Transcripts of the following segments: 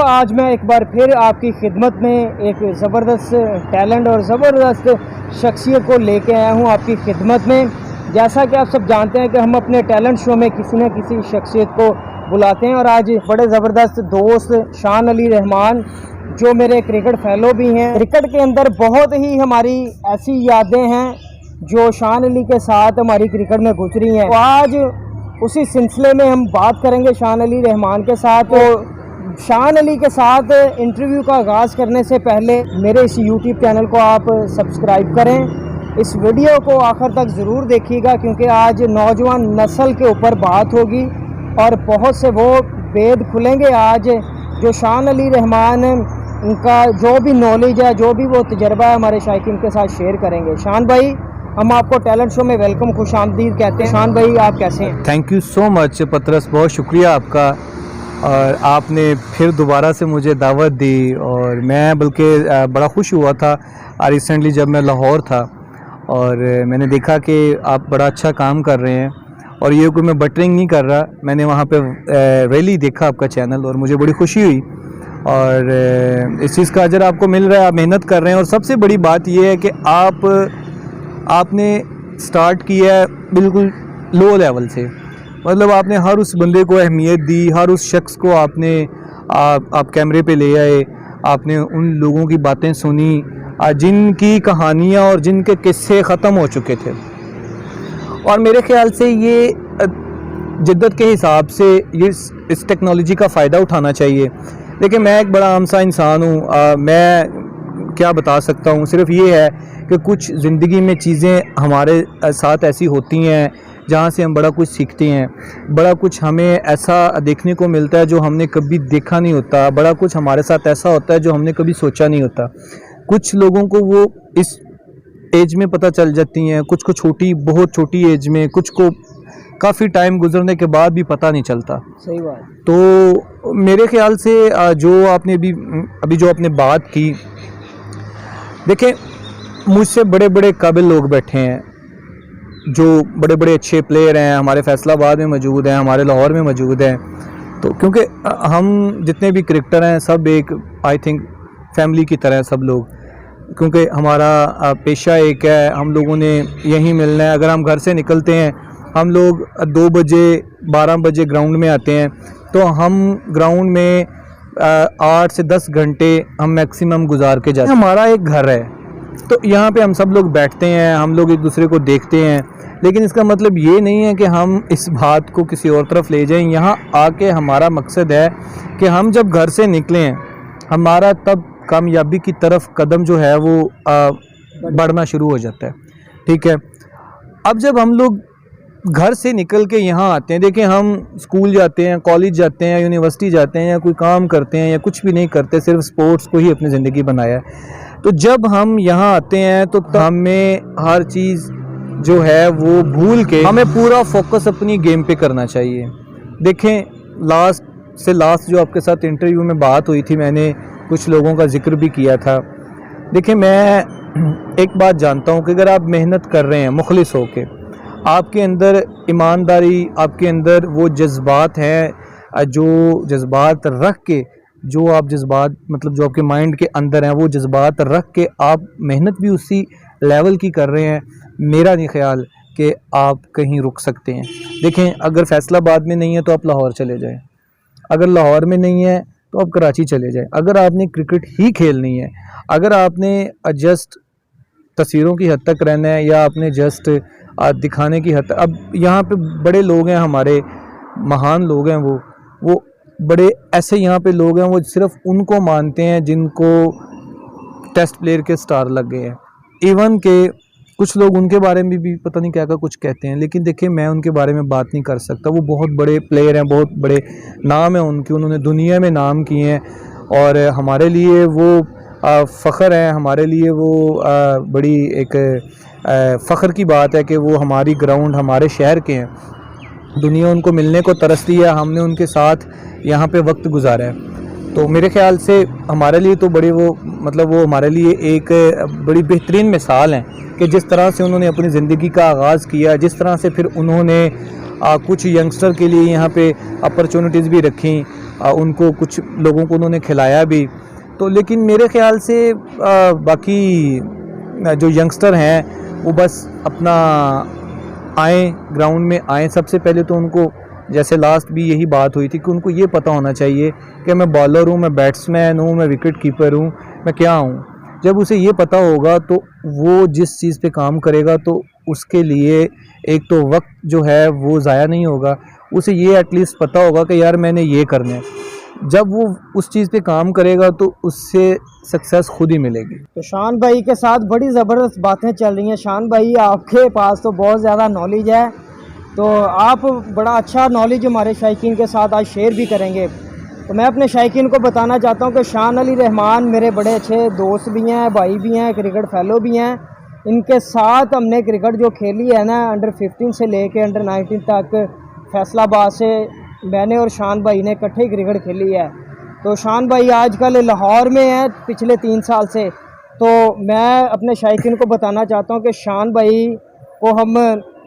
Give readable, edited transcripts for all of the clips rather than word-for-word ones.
आज मैं एक बार फिर आपकी खिदमत में एक ज़बरदस्त टैलेंट और ज़बरदस्त शख्सियत को लेके आया हूँ आपकी खिदमत में। जैसा कि आप सब जानते हैं कि हम अपने टैलेंट शो में किसी न किसी शख्सियत को बुलाते हैं, और आज बड़े ज़बरदस्त दोस्त शान अली रहमान जो मेरे क्रिकेट फेलो भी हैं, क्रिकेट के अंदर बहुत ही हमारी ऐसी यादें हैं जो शान अली के साथ हमारी क्रिकेट में गुजरी हैं। तो आज उसी सिलसिले में हम बात करेंगे शान अली रहमान के साथ। तो शान अली के साथ इंटरव्यू का आगाज़ करने से पहले मेरे इस यूट्यूब चैनल को आप सब्सक्राइब करें। इस वीडियो को आखिर तक ज़रूर देखिएगा क्योंकि आज नौजवान नस्ल के ऊपर बात होगी और बहुत से वो भेद खुलेंगे आज जो शान अली रहमान उनका जो भी नॉलेज है, जो भी वो तजर्बा है, हमारे शायकीन के साथ शेयर करेंगे। शान भाई, हम आपको टैलेंट शो में वेलकम, खुशामदीद कहते हैं। शान भाई, आप कैसे हैं? थैंक यू सो मच पतरस, बहुत शुक्रिया आपका। और आपने फिर दोबारा से मुझे दावत दी और मैं बल्कि बड़ा खुश हुआ था रिसेंटली जब मैं लाहौर था और मैंने देखा कि आप बड़ा अच्छा काम कर रहे हैं। और ये कोई मैं बटरिंग नहीं कर रहा, मैंने वहाँ पे रैली देखा आपका चैनल और मुझे बड़ी खुशी हुई और इस चीज़ का अजर आपको मिल रहा है, आप मेहनत कर रहे हैं। और सबसे बड़ी बात ये है कि आपने स्टार्ट किया है बिल्कुल लो लेवल से, मतलब आपने हर उस बंदे को अहमियत दी, हर उस शख्स को आपने आप कैमरे पे ले आए, आपने उन लोगों की बातें सुनी जिनकी कहानियाँ और जिनके किस्से ख़त्म हो चुके थे। और मेरे ख्याल से ये जिद्दत के हिसाब से ये इस टेक्नोलॉजी का फ़ायदा उठाना चाहिए। देखिए, मैं एक बड़ा आम सा इंसान हूँ, मैं क्या बता सकता हूँ, सिर्फ ये है कि कुछ ज़िंदगी में चीज़ें हमारे साथ ऐसी होती हैं जहाँ से हम बड़ा कुछ सीखते हैं, बड़ा कुछ हमें ऐसा देखने को मिलता है जो हमने कभी देखा नहीं होता, बड़ा कुछ हमारे साथ ऐसा होता है जो हमने कभी सोचा नहीं होता। कुछ लोगों को वो इस एज में पता चल जाती हैं, कुछ को बहुत छोटी एज में, कुछ को काफ़ी टाइम गुजरने के बाद भी पता नहीं चलता। सही बात। तो मेरे ख्याल से जो आपने अभी जो आपने बात की, देखें मुझसे बड़े बड़े काबिल लोग बैठे हैं जो बड़े बड़े अच्छे प्लेयर हैं, हमारे फैसलाबाद में मौजूद हैं, हमारे लाहौर में मौजूद हैं। तो क्योंकि हम जितने भी क्रिकेटर हैं सब एक आई थिंक फैमिली की तरह सब लोग, क्योंकि हमारा पेशा एक है, हम लोगों ने यहीं मिलना है। अगर हम घर से निकलते हैं, हम लोग 2 बजे 12 बजे ग्राउंड में आते हैं, तो हम ग्राउंड में 8 से 10 घंटे हम मैक्सिमम गुजार के जाते हैं। हमारा एक घर है, तो यहाँ पे हम सब लोग बैठते हैं, हम लोग एक दूसरे को देखते हैं, लेकिन इसका मतलब ये नहीं है कि हम इस बात को किसी और तरफ ले जाएं। यहाँ आके हमारा मकसद है कि हम जब घर से निकलें, हमारा तब कामयाबी की तरफ कदम जो है वो बढ़ना शुरू हो जाता है। ठीक है, अब जब हम लोग घर से निकल के यहाँ आते हैं, देखिए हम स्कूल जाते हैं, कॉलेज जाते हैं, यूनिवर्सिटी जाते हैं, या कोई काम करते हैं या कुछ भी नहीं करते, सिर्फ स्पोर्ट्स को ही अपनी ज़िंदगी बनाया है। तो जब हम यहाँ आते हैं तो हमें हर चीज़ जो है वो भूल के हमें पूरा फोकस अपनी गेम पे करना चाहिए। देखें, लास्ट जो आपके साथ इंटरव्यू में बात हुई थी, मैंने कुछ लोगों का जिक्र भी किया था। देखिए, मैं एक बात जानता हूँ कि अगर आप मेहनत कर रहे हैं मुखलिस होके, आपके अंदर ईमानदारी, आपके अंदर वो जज्बात हैं, जो जज्बात रख के जो आपके माइंड के अंदर हैं, वो जज्बात रख के आप मेहनत भी उसी लेवल की कर रहे हैं, मेरा नहीं ख्याल कि आप कहीं रुक सकते हैं। देखें, अगर फैसलाबाद में नहीं है तो आप लाहौर चले जाएं, अगर लाहौर में नहीं है तो आप कराची चले जाएं। अगर आपने क्रिकेट ही खेलनी है, अगर आपने जस्ट तस्वीरों की हद तक रहना है या आपने जस्ट दिखाने की हद तक, अब यहाँ पे बड़े लोग हैं, हमारे महान लोग हैं, वो बड़े ऐसे यहाँ पे लोग हैं, वो सिर्फ उनको मानते हैं जिनको टेस्ट प्लेयर के स्टार लग गए हैं। इवन के कुछ लोग उनके बारे में भी पता नहीं क्या कुछ कहते हैं, लेकिन देखिए मैं उनके बारे में बात नहीं कर सकता। वो बहुत बड़े प्लेयर हैं, बहुत बड़े नाम हैं उनके, उन्होंने दुनिया में नाम किए हैं और हमारे लिए वो फ़ख्र है, हमारे लिए वो बड़ी एक फ़ख्र की बात है कि वो हमारी ग्राउंड, हमारे शहर के हैं। दुनिया उनको मिलने को तरसती है, हमने उनके साथ यहाँ पे वक्त गुजारा है। तो मेरे ख़्याल से हमारे लिए तो वो हमारे लिए एक बड़ी बेहतरीन मिसाल हैं कि जिस तरह से उन्होंने अपनी ज़िंदगी का आगाज़ किया, जिस तरह से फिर उन्होंने कुछ यंगस्टर के लिए यहाँ पे अपॉर्चुनिटीज़ भी रखी, उनको कुछ लोगों को उन्होंने खिलाया भी। तो लेकिन मेरे ख्याल से बाकी जो यंगस्टर हैं वो बस अपना आएँ, ग्राउंड में आएँ। सबसे पहले तो उनको, जैसे लास्ट भी यही बात हुई थी, कि उनको ये पता होना चाहिए कि मैं बॉलर हूँ, मैं बैट्समैन हूँ, मैं विकेट कीपर हूँ, मैं क्या हूँ। जब उसे ये पता होगा तो वो जिस चीज़ पे काम करेगा तो उसके लिए एक तो वक्त जो है वो ज़ाया नहीं होगा, उसे ये एटलीस्ट पता होगा कि यार मैंने ये करना है। जब वो उस चीज़ पे काम करेगा तो उससे सक्सेस खुद ही मिलेगी। तो शान भाई के साथ बड़ी ज़बरदस्त बातें चल रही हैं। शान भाई, आपके पास तो बहुत ज़्यादा नॉलेज है, तो आप बड़ा अच्छा नॉलेज हमारे शायकीन के साथ आज शेयर भी करेंगे। तो मैं अपने शायकीन को बताना चाहता हूँ कि शान अली रहमान मेरे बड़े अच्छे दोस्त भी हैं, भाई भी हैं, क्रिकेट फेलो भी हैं। इनके साथ हमने क्रिकेट जो खेली है ना, अंडर 15 से लेके अंडर 19 तक फैसलाबाद से मैंने और शान भाई ने इकट्ठे क्रिकेट खेली है। तो शान भाई आजकल लाहौर में है पिछले 3 साल से। तो मैं अपने शायकीन को बताना चाहता हूँ कि शान भाई को हम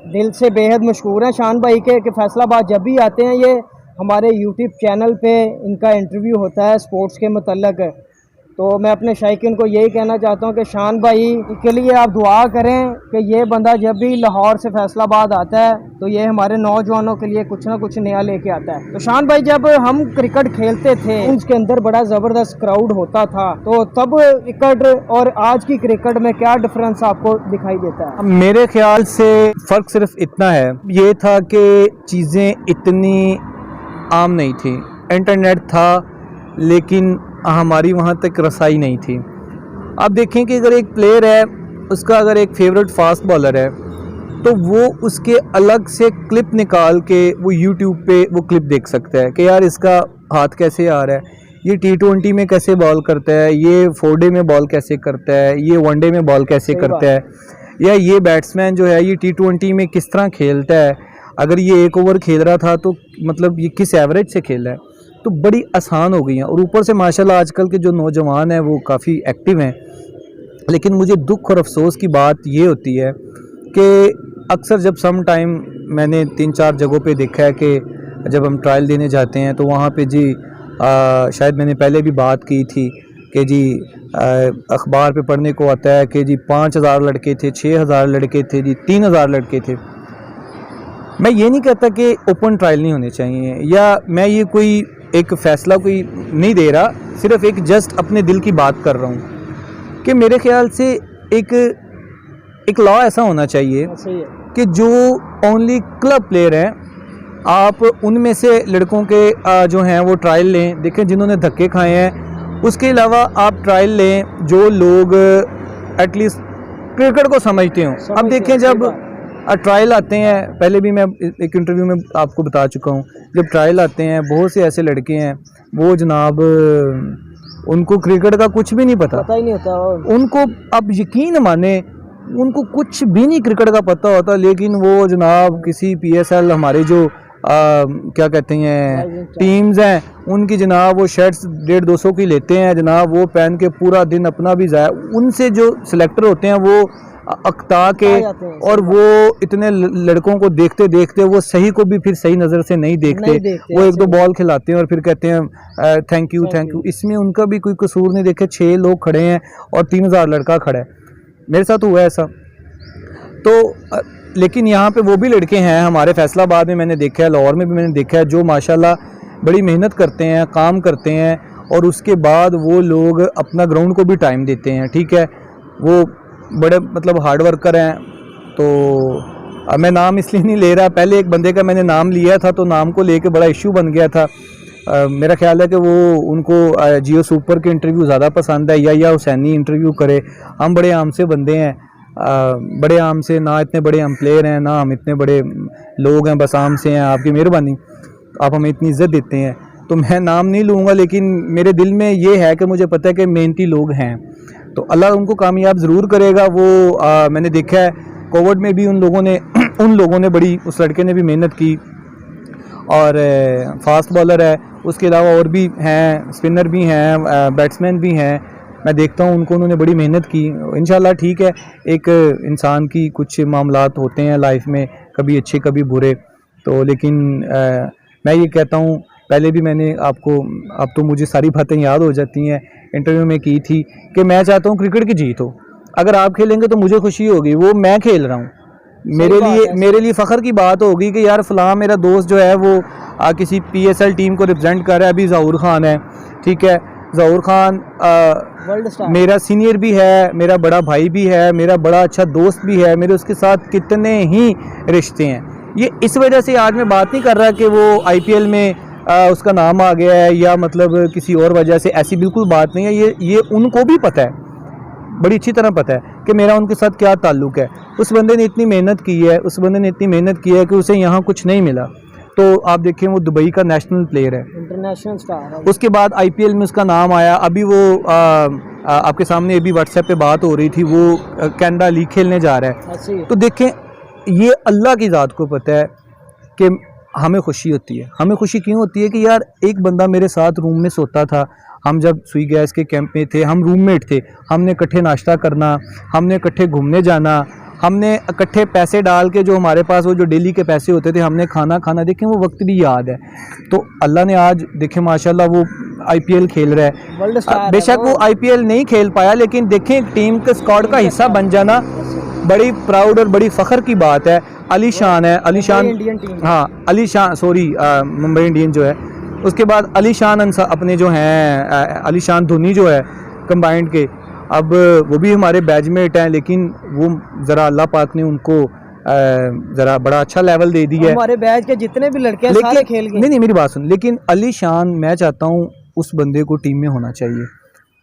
दिल से बेहद मशहूर हैं। शान भाई के कि फैसलाबाद जब भी आते हैं, ये हमारे यूट्यूब चैनल पे इनका इंटरव्यू होता है स्पोर्ट्स के मतलब। तो मैं अपने शायकीन को यही कहना चाहता हूँ कि शान भाई के लिए आप दुआ करें कि ये बंदा जब भी लाहौर से फैसलाबाद आता है तो ये हमारे नौजवानों के लिए कुछ ना कुछ नया लेके आता है। तो शान भाई, जब हम क्रिकेट खेलते थे उसके अंदर बड़ा ज़बरदस्त क्राउड होता था, तो तब क्रिकेट और आज की क्रिकेट में क्या डिफरेंस आपको दिखाई देता है? मेरे ख्याल से फ़र्क सिर्फ इतना है, ये था कि चीज़ें इतनी आम नहीं थी। इंटरनेट था लेकिन हमारी वहाँ तक रसाई नहीं थी। आप देखें कि अगर एक प्लेयर है, उसका अगर एक फेवरेट फास्ट बॉलर है, तो वो उसके अलग से क्लिप निकाल के वो यूट्यूब पे वो क्लिप देख सकता है कि यार इसका हाथ कैसे आ रहा है, ये T20 में कैसे बॉल करता है, ये 4 डे में बॉल कैसे करता है, ये 1 डे में बॉल कैसे करता है, या ये बैट्समैन जो है ये T20 में किस तरह खेलता है, अगर ये 1 ओवर खेल रहा था तो मतलब ये किस एवरेज से खेल रहा है। तो बड़ी आसान हो गई हैं। और ऊपर से माशाल्लाह आजकल के जो नौजवान हैं वो काफ़ी एक्टिव हैं। लेकिन मुझे दुख और अफसोस की बात ये होती है कि अक्सर जब सम टाइम मैंने 3-4 जगहों पे देखा है कि जब हम ट्रायल देने जाते हैं तो वहाँ पे जी शायद मैंने पहले भी बात की थी कि जी अखबार पे पढ़ने को आता है कि जी 5000 लड़के थे, 6000 लड़के थे, जी 3000 लड़के थे। मैं ये नहीं कहता कि ओपन ट्रायल नहीं होने चाहिए, या मैं ये कोई एक फ़ैसला कोई नहीं दे रहा, सिर्फ एक जस्ट अपने दिल की बात कर रहा हूँ कि मेरे ख्याल से एक लॉ ऐसा होना चाहिए कि जो ओनली क्लब प्लेयर हैं, आप उनमें से लड़कों के जो हैं वो ट्रायल लें। देखें जिन्होंने धक्के खाए हैं, उसके अलावा आप ट्रायल लें जो लोग एटलीस्ट क्रिकेट को समझते हों। अब देखें जब ट्रायल आते हैं, पहले भी मैं एक इंटरव्यू में आपको बता चुका हूँ, जब ट्रायल आते हैं बहुत से ऐसे लड़के हैं वो जनाब उनको क्रिकेट का कुछ भी नहीं पता ही नहीं होता उनको। अब यकीन माने उनको कुछ भी नहीं क्रिकेट का पता होता, लेकिन वो जनाब किसी PSL हमारे जो क्या कहते हैं टीम्स हैं उनकी जनाब वो शर्ट्स 150-200 की लेते हैं जनाब, वो पहन के पूरा दिन अपना भी ज़ाया। उनसे जो सिलेक्टर होते हैं वो अक्ता के, और वो इतने लड़कों को देखते देखते वो सही को भी फिर सही नज़र से नहीं देखते, वो 1-2 बॉल खिलाते हैं और फिर कहते हैं थैंक यू। इसमें उनका भी कोई कसूर नहीं। देखे 6 लोग खड़े हैं और 3000 लड़का खड़ा है, मेरे साथ हुआ ऐसा। तो लेकिन यहाँ पे वो भी लड़के हैं हमारे फैसलाबाद में मैंने देखा है, लाहौर में भी मैंने देखा है, जो माशाल्लाह बड़ी मेहनत करते हैं, काम करते हैं, और उसके बाद वो लोग अपना ग्राउंड को भी टाइम देते हैं। ठीक है, वो बड़े मतलब हार्ड वर्कर हैं। तो अब मैं नाम इसलिए नहीं ले रहा, पहले एक बंदे का मैंने नाम लिया था तो नाम को लेके बड़ा इशू बन गया था। मेरा ख्याल है कि वो उनको जियो सुपर के इंटरव्यू ज़्यादा पसंद है, या हुसैनी इंटरव्यू करे। हम बड़े आम से बंदे हैं, बड़े आम से, ना इतने बड़े हम प्लेयर हैं, ना हम इतने बड़े लोग हैं, बस आम से हैं। आपकी मेहरबानी, आप हमें इतनी इज़्ज़त देते हैं, तो मैं नाम नहीं लूँगा, लेकिन मेरे दिल में ये है कि मुझे पता है कि मेहनती लोग हैं, तो अल्लाह उनको कामयाब ज़रूर करेगा। वो मैंने देखा है कोविड में भी उन लोगों ने बड़ी, उस लड़के ने भी मेहनत की, और फास्ट बॉलर है, उसके अलावा और भी हैं, स्पिनर भी हैं, बैट्समैन भी हैं। मैं देखता हूँ उन्होंने बड़ी मेहनत की। इंशाल्लाह ठीक है, एक इंसान की कुछ मामलात होते हैं लाइफ में, कभी अच्छे कभी बुरे, तो लेकिन मैं ये कहता हूँ पहले भी मैंने आपको, अब तो मुझे सारी बातें याद हो जाती हैं, इंटरव्यू में की थी कि मैं चाहता हूँ क्रिकेट की जीत हो। अगर आप खेलेंगे तो मुझे खुशी होगी, वो मैं खेल रहा हूँ, मेरे लिए फ़ख्र की बात होगी कि यार फ़लाँ मेरा दोस्त जो है वो किसी PSL टीम को रिप्रेजेंट कर रहा है। अभी ज़हूर ख़ान है, ठीक है, ज़हूर ख़ान वर्ल्ड स्टार मेरा सीनियर भी है, मेरा बड़ा भाई भी है, मेरा बड़ा अच्छा दोस्त भी है, मेरे उसके साथ कितने ही रिश्ते हैं। ये इस वजह से आज मैं बात नहीं कर रहा कि वो IPL में उसका नाम आ गया है या मतलब किसी और वजह से, ऐसी बिल्कुल बात नहीं है। ये उनको भी पता है, बड़ी अच्छी तरह पता है कि मेरा उनके साथ क्या ताल्लुक़ है। उस बंदे ने इतनी मेहनत की है, उस बंदे ने इतनी मेहनत की है कि उसे यहाँ कुछ नहीं मिला। तो आप देखें वो दुबई का नेशनल प्लेयर है, इंटरनेशनल स्टार है। उसके बाद IPL में उसका नाम आया। अभी वो आपके सामने अभी व्हाट्सएप पे बात हो रही थी, वो कनाडा लीग खेलने जा रहा है। तो देखें ये अल्लाह की ज़ात को पता है कि हमें खुशी होती है। हमें खुशी क्यों होती है कि यार एक बंदा मेरे साथ रूम में सोता था, हम जब सुई गैस के कैंप में थे, हम रूममेट थे, हमने इकट्ठे नाश्ता करना, हमने इकट्ठे घूमने जाना, हमने इकट्ठे पैसे डाल के, जो हमारे पास वो जो डेली के पैसे होते थे, हमने खाना देखें वो वक्त भी याद है। तो अल्लाह ने आज देखें माशाल्लाह वो IPL खेल रहा है, वर्ल्ड स्टार बेशक वो IPL नहीं खेल पाया, लेकिन देखें टीम के स्क्वाड का हिस्सा बन जाना बड़ी प्राउड और बड़ी फ़ख्र की बात है। अली शान है, अली शान, हाँ अली शान, सॉरी मुंबई इंडियन जो है। उसके बाद अली शान अपने जो हैं अली शान धोनी जो है कंबाइंड के, अब वो भी हमारे बैचमेट हैं, लेकिन वो ज़रा अल्लाह पाक ने उनको ज़रा बड़ा अच्छा लेवल दे दिया है। हमारे बैच के जितने भी लड़के हैं सारे खेल गए। नहीं मेरी बात सुन, लेकिन अली शान मैं चाहता हूँ उस बंदे को टीम में होना चाहिए।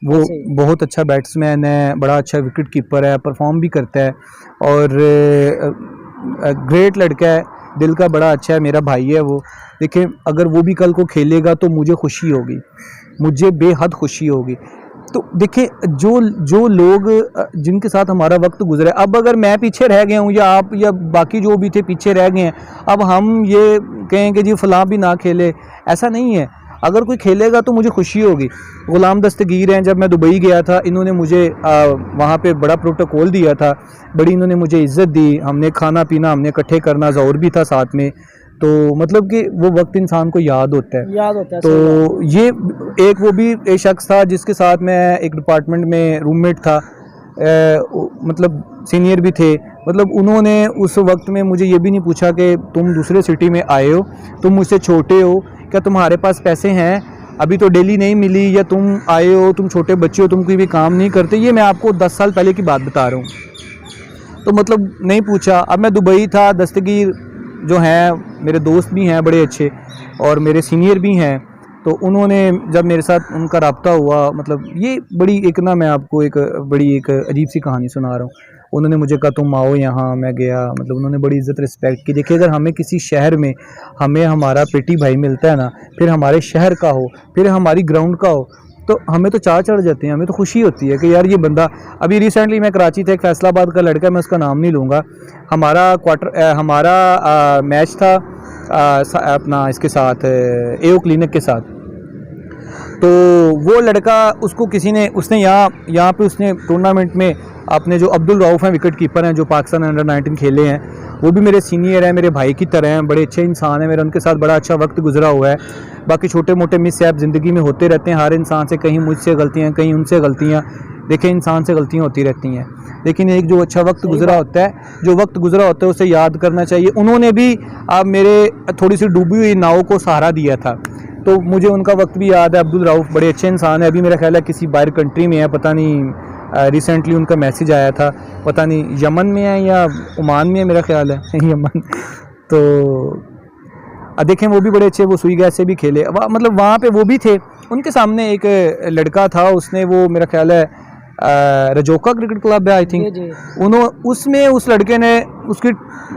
वो बहुत अच्छा बैट्समैन है, बड़ा अच्छा विकेट कीपर है, परफॉर्म भी करता है और ग्रेट लड़का है, दिल का बड़ा अच्छा है, मेरा भाई है वो। देखिए अगर वो भी कल को खेलेगा तो मुझे खुशी होगी, मुझे बेहद खुशी होगी। तो देखिए जो लोग जिनके साथ हमारा वक्त गुजरा है, अब अगर मैं पीछे रह गया हूँ या आप या बाकी जो भी थे पीछे रह गए हैं, अब हम ये कहें कि जी फ़लाँ भी ना खेले, ऐसा नहीं है। अगर कोई खेलेगा तो मुझे खुशी होगी। ग़ुलाम दस्तगीर हैं, जब मैं दुबई गया था इन्होंने मुझे वहाँ पे बड़ा प्रोटोकॉल दिया था, बड़ी इन्होंने मुझे इज़्ज़त दी, हमने खाना पीना हमने इकट्ठे करना, ज़ौर भी था साथ में। तो मतलब कि वो वक्त इंसान को याद होता है। तो ये एक वो भी एक शख्स था जिसके साथ मैं एक डिपार्टमेंट में रूममेट था, मतलब सीनियर भी थे। मतलब उन्होंने उस वक्त में मुझे ये भी नहीं पूछा कि तुम दूसरे सिटी में आए हो, तुम मुझसे छोटे हो, क्या तुम्हारे पास पैसे हैं, अभी तो डेली नहीं मिली, या तुम आए हो, तुम छोटे बच्चे हो, तुम कोई भी काम नहीं करते। ये मैं आपको 10 साल पहले की बात बता रहा हूँ। तो मतलब नहीं पूछा। अब मैं दुबई था, दस्तगीर जो हैं मेरे दोस्त भी हैं बड़े अच्छे और मेरे सीनियर भी हैं, तो उन्होंने जब मेरे साथ उनका रब्ता हुआ, मतलब ये बड़ी एक ना, मैं आपको एक बड़ी एक अजीब सी कहानी सुना रहा हूँ। उन्होंने मुझे कहा तुम आओ यहाँ, मैं गया, मतलब उन्होंने बड़ी इज़्ज़त रिस्पेक्ट की। देखिए अगर हमें किसी शहर में हमें हमारा पेटी भाई मिलता है ना, फिर हमारे शहर का हो, फिर हमारी ग्राउंड का हो, तो हमें तो चाह चढ़ जाते हैं, हमें तो खुशी होती है कि यार ये बंदा। अभी रिसेंटली मैं कराची था, एक फैसलाबाद का लड़का, मैं उसका नाम नहीं लूँगा, हमारा मैच था अपना इसके साथ AO क्लिनिक के साथ। तो वो लड़का, उसको किसी ने, उसने यहाँ पे उसने टूर्नामेंट में अपने जो अब्दुल रऊफ़ हैं विकेट कीपर हैं जो पाकिस्तान अंडर 19 खेले हैं, वो भी मेरे सीनियर हैं, मेरे भाई की तरह हैं, बड़े अच्छे इंसान हैं, मेरा उनके साथ बड़ा अच्छा वक्त गुजरा हुआ है। बाकी छोटे मोटे मिसहैप ज़िंदगी में होते रहते हैं हर इंसान से, कहीं मुझसे गलतियाँ, कहीं उनसे गलतियाँ, देखें इंसान से गलतियाँ होती रहती हैं, लेकिन एक जो अच्छा वक्त गुजरा होता है, जो वक्त गुजरा होता है उसे याद करना चाहिए। उन्होंने भी अब मेरे थोड़ी सी डूबी हुई नाव को सहारा दिया था, तो मुझे उनका वक्त भी याद है। अब्दुल रऊफ़ बड़े अच्छे इंसान है, अभी मेरा ख्याल है किसी बाहर कंट्री में है, पता नहीं रिसेंटली उनका मैसेज आया था, पता नहीं यमन में है या ओमान में है, मेरा ख्याल है यमन। तो देखें वो भी बड़े अच्छे, वो सुई गैस से भी खेले, मतलब वहाँ पे वो भी थे। उनके सामने एक लड़का था, उसने वो मेरा ख्याल है रजोका क्रिकेट क्लब है आई थिंक, उसमें उस लड़के ने उसकी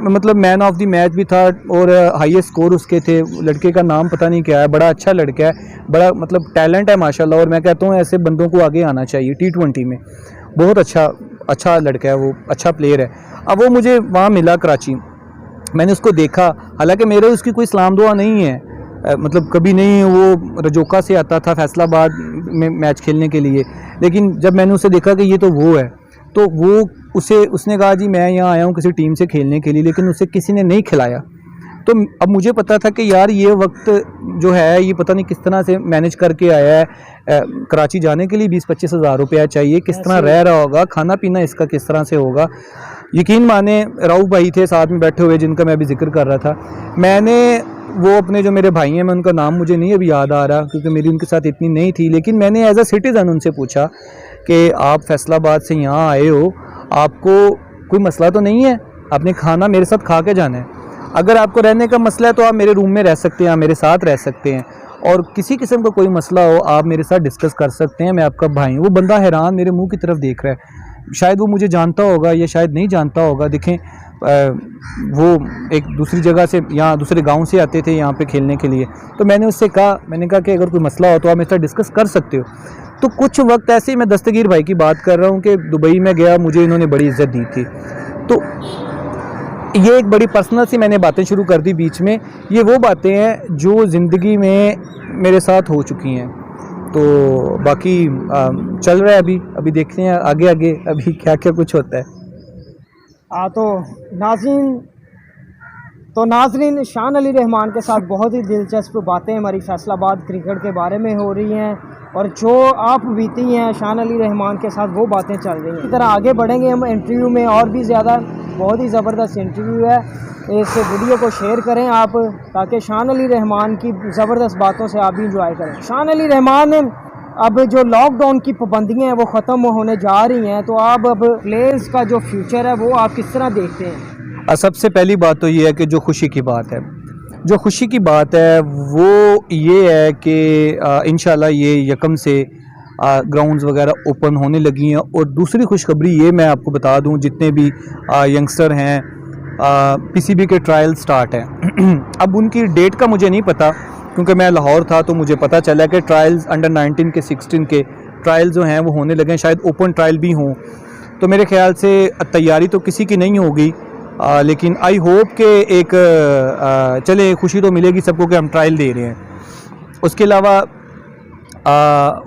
मतलब मैन ऑफ द मैच भी था और हाईएस्ट स्कोर उसके थे। लड़के का नाम पता नहीं क्या है, बड़ा अच्छा लड़का है, बड़ा मतलब टैलेंट है माशाल्लाह, और मैं कहता हूँ ऐसे बंदों को आगे आना चाहिए। T20 में बहुत अच्छा लड़का है, वो अच्छा प्लेयर है। अब वो मुझे वहाँ मिला कराची, मैंने उसको देखा, हालांकि मेरे उसकी कोई सलाम दुआ नहीं है, मतलब कभी नहीं। वो रजोका से आता था फैसलाबाद में मैच खेलने के लिए, लेकिन जब मैंने उसे देखा कि ये तो वो है, तो उसने कहा जी मैं यहाँ आया हूँ किसी टीम से खेलने के लिए, लेकिन उसे किसी ने नहीं खिलाया। तो अब मुझे पता था कि यार ये वक्त जो है ये पता नहीं किस तरह से मैनेज करके आया है। कराची जाने के लिए 20-25 हज़ार रुपया चाहिए, किस तरह रह रहा होगा, खाना पीना इसका किस तरह से होगा। यकीन माने राउफ भाई थे साथ में बैठे हुए जिनका मैं अभी जिक्र कर रहा था। मैंने वो अपने जो मेरे भाई हैं, मैं उनका नाम मुझे नहीं अभी याद आ रहा क्योंकि मेरी उनके साथ इतनी नहीं थी, लेकिन मैंने एज अ सिटीज़न उनसे पूछा कि आप फैसलाबाद से यहाँ आए हो, आपको कोई मसला तो नहीं है, आपने खाना मेरे साथ खा के जाना है। अगर आपको रहने का मसला है तो आप मेरे रूम में रह सकते हैं, आप मेरे साथ रह सकते हैं, और किसी किस्म का कोई मसला हो आप मेरे साथ डिस्कस कर सकते हैं, मैं आपका भाई हूँ। वो बंदा हैरान मेरे मुंह की तरफ देख रहा है, शायद वो मुझे जानता होगा या शायद नहीं जानता होगा। देखें वो एक दूसरी जगह से, यहाँ दूसरे गांव से आते थे यहाँ पे खेलने के लिए। तो मैंने उससे कहा, मैंने कहा कि अगर कोई मसला हो तो आप मेरे साथ डिस्कस कर सकते हो। तो कुछ वक्त ऐसे ही मैं दस्तगीर भाई की बात कर रहा हूँ कि दुबई में गया, मुझे इन्होंने बड़ी इज्जत दी थी। तो ये एक बड़ी पर्सनल सी मैंने बातें शुरू कर दी बीच में। ये वो बातें हैं जो ज़िंदगी में मेरे साथ हो चुकी हैं। तो बाकी चल रहा है अभी देखते हैं आगे आगे अभी क्या क्या कुछ होता है। तो नाज़रीन शान अली रहमान के साथ बहुत ही दिलचस्प बातें हमारी फैसलाबाद क्रिकेट के बारे में हो रही हैं, और जो आप बीती हैं शान अली रहमान के साथ वो बातें चल रही हैं। इसी तरह आगे बढ़ेंगे हम इंटरव्यू में, और भी ज़्यादा बहुत ही ज़बरदस्त इंटरव्यू है। इस वीडियो को शेयर करें आप, ताकि शान अली रहमान की ज़बरदस्त बातों से आप भी इंजॉय करें। शान अली रहमान, अब जो लॉकडाउन की पाबंदियाँ हैं वो ख़त्म होने जा रही हैं, तो आप अब प्लेयर्स का जो फ्यूचर है वो आप किस तरह देखते हैं? सबसे पहली बात तो ये है कि जो खुशी की बात है, जो खुशी की बात है वो ये है कि इंशाल्लाह ये यकम से ग्राउंड्स वगैरह ओपन होने लगी हैं। और दूसरी खुशखबरी ये मैं आपको बता दूं, जितने भी यंगस्टर हैं पीसीबी के ट्रायल स्टार्ट हैं। अब उनकी डेट का मुझे नहीं पता क्योंकि मैं लाहौर था, तो मुझे पता चला कि ट्रायल्स अंडर 19 के 16 के ट्रायल जो हैं वो होने लगे हैं, शायद ओपन ट्रायल भी हों। तो मेरे ख्याल से तैयारी तो किसी की नहीं होगी, लेकिन आई होप कि एक चले खुशी तो मिलेगी सबको कि हम ट्रायल दे रहे हैं। उसके अलावा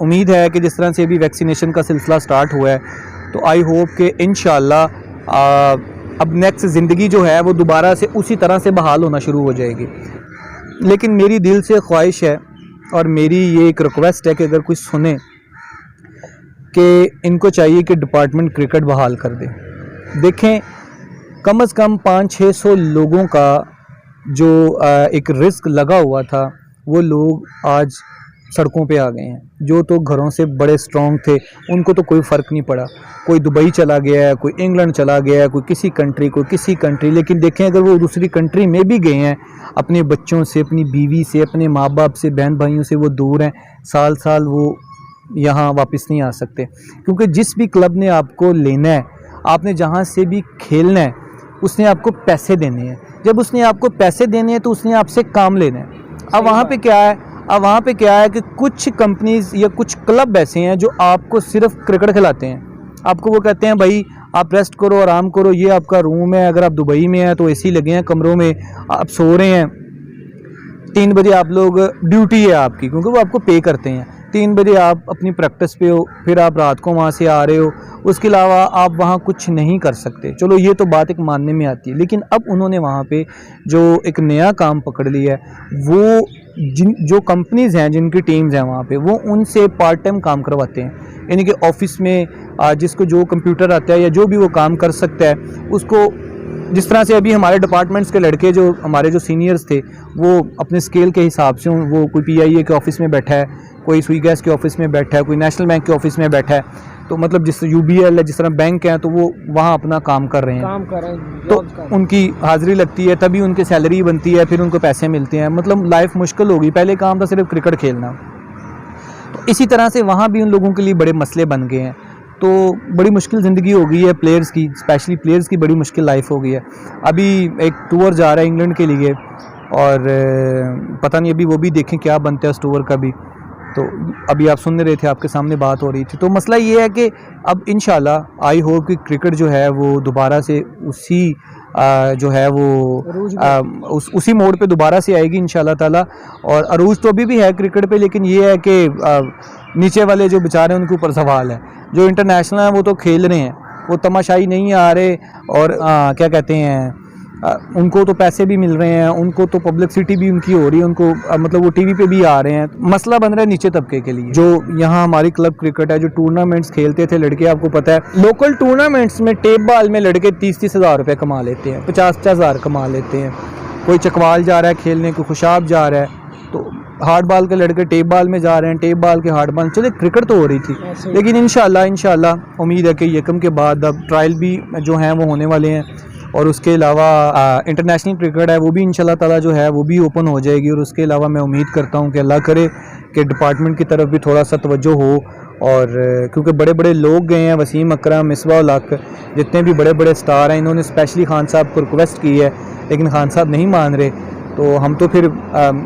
उम्मीद है कि जिस तरह से अभी वैक्सीनेशन का सिलसिला स्टार्ट हुआ है, तो आई होप कि इंशाल्लाह अब नेक्स्ट ज़िंदगी जो है वो दोबारा से उसी तरह से बहाल होना शुरू हो जाएगी। लेकिन मेरी दिल से ख्वाहिश है और मेरी ये एक रिक्वेस्ट है कि अगर कोई सुने कि इनको चाहिए कि डिपार्टमेंट क्रिकेट बहाल कर दे। देखें, कम से कम 500-600 लोगों का जो एक रिस्क लगा हुआ था, वो लोग आज सड़कों पे आ गए हैं। जो तो घरों से बड़े स्ट्रॉन्ग थे उनको तो कोई फ़र्क नहीं पड़ा, कोई दुबई चला गया है, कोई इंग्लैंड चला गया है, कोई किसी कंट्री। लेकिन देखें, अगर वो दूसरी कंट्री में भी गए हैं, अपने बच्चों से, अपनी बीवी से, अपने माँ बाप से, बहन भाइयों से वो दूर हैं, साल साल वो यहाँ वापस नहीं आ सकते। क्योंकि जिस भी क्लब ने आपको लेना है, आपने जहाँ से भी खेलना है, उसने आपको पैसे देने हैं। जब उसने आपको पैसे देने हैं तो उसने आपसे काम लेना है। अब वहाँ पे क्या है कि कुछ कंपनीज़ या कुछ क्लब ऐसे हैं जो आपको सिर्फ क्रिकेट खिलाते हैं। आपको वो कहते हैं भाई आप रेस्ट करो, आराम करो, ये आपका रूम है। अगर आप दुबई में हैं तो एसी लगे हैं कमरों में, आप सो रहे हैं। 3 बजे आप लोग, ड्यूटी है आपकी, क्योंकि वो आपको पे करते हैं। 3 बजे आप अपनी प्रैक्टिस पे हो, फिर आप रात को वहाँ से आ रहे हो, उसके अलावा आप वहाँ कुछ नहीं कर सकते। चलो ये तो बात एक मानने में आती है, लेकिन अब उन्होंने वहाँ पे जो एक नया काम पकड़ लिया है, वो जो कंपनीज़ हैं, जिनकी टीम्स हैं वहाँ पे, वो उनसे पार्ट टाइम काम करवाते हैं। यानी कि ऑफिस में जिसको जो कंप्यूटर आता है या जो भी वो काम कर सकता है, उसको जिस तरह से अभी हमारे डिपार्टमेंट्स के लड़के जो हमारे जो सीनियर्स थे, वो अपने स्केल के हिसाब से, वो कोई PIA के ऑफ़िस में बैठा है, कोई सुई गैस के ऑफ़िस में बैठा है, कोई नेशनल बैंक के ऑफ़िस में बैठा है। तो मतलब जिस UBL है, जिस तरह बैंक हैं, तो वो वहाँ अपना काम कर रहे हैं, तो उनकी हाज़िरी लगती है, तभी उनकी सैलरी बनती है, फिर उनको पैसे मिलते हैं। मतलब लाइफ मुश्किल हो गई। पहले काम था सिर्फ क्रिकेट खेलना। तो इसी तरह से वहाँ भी उन लोगों के लिए बड़े मसले बन गए हैं। तो बड़ी मुश्किल ज़िंदगी हो गई है प्लेयर्स की, स्पेशली प्लेयर्स की बड़ी मुश्किल लाइफ हो गई है। अभी एक टूर जा रहा है इंग्लैंड के लिए, और पता नहीं अभी वो भी देखें क्या बनता है उस टूर का भी। तो अभी आप सुन रहे थे, आपके सामने बात हो रही थी। तो मसला ये है कि अब इंशाल्लाह आई होप कि क्रिकेट जो है वो दोबारा से उसी जो है वो उसी मोड पे दोबारा से आएगी इंशाल्लाह ताला। और अरूज तो अभी भी है क्रिकेट पे, लेकिन ये है कि नीचे वाले जो बेचारे हैं उनके ऊपर सवाल है। जो इंटरनेशनल हैं वो तो खेल रहे हैं, वो तमाशाई नहीं आ रहे, और क्या कहते हैं, उनको तो पैसे भी मिल रहे हैं, उनको तो पब्लिसिटी भी उनकी हो रही है, उनको मतलब वो टीवी पे भी आ रहे हैं। मसला बन रहा है नीचे तबके के लिए। जो यहाँ हमारी क्लब क्रिकेट है, जो टूर्नामेंट्स खेलते थे लड़के, आपको पता है लोकल टूर्नामेंट्स में टेप बॉल में लड़के 30-30 हज़ार रुपये कमा लेते हैं, 50-50 हज़ार कमा लेते हैं। कोई चकवाल जा रहा है खेलने, कोई खुशाब जा रहा है, तो हार्ड बॉल के लड़के टेप बॉल में जा रहे हैं, टेप बॉल के हार्ड बॉल। चले क्रिकेट तो हो रही थी, लेकिन इंशाल्लाह उम्मीद है कि यकम के बाद अब ट्रायल भी जो हैं वो होने वाले हैं, और उसके अलावा इंटरनेशनल क्रिकेट है वो भी इंशाल्लाह ताला जो है वो भी ओपन हो जाएगी। और उसके अलावा मैं उम्मीद करता हूँ कि अल्लाह करे कि डिपार्टमेंट की तरफ भी थोड़ा सा तवज्जो हो, और क्योंकि बड़े बड़े लोग गए हैं, वसीम अकरम, मिसबा उल हक, जितने भी बड़े बड़े स्टार हैं, इन्होंने स्पेशली खान साहब को रिक्वेस्ट की है, लेकिन खान साहब नहीं मान रहे। तो हम तो फिर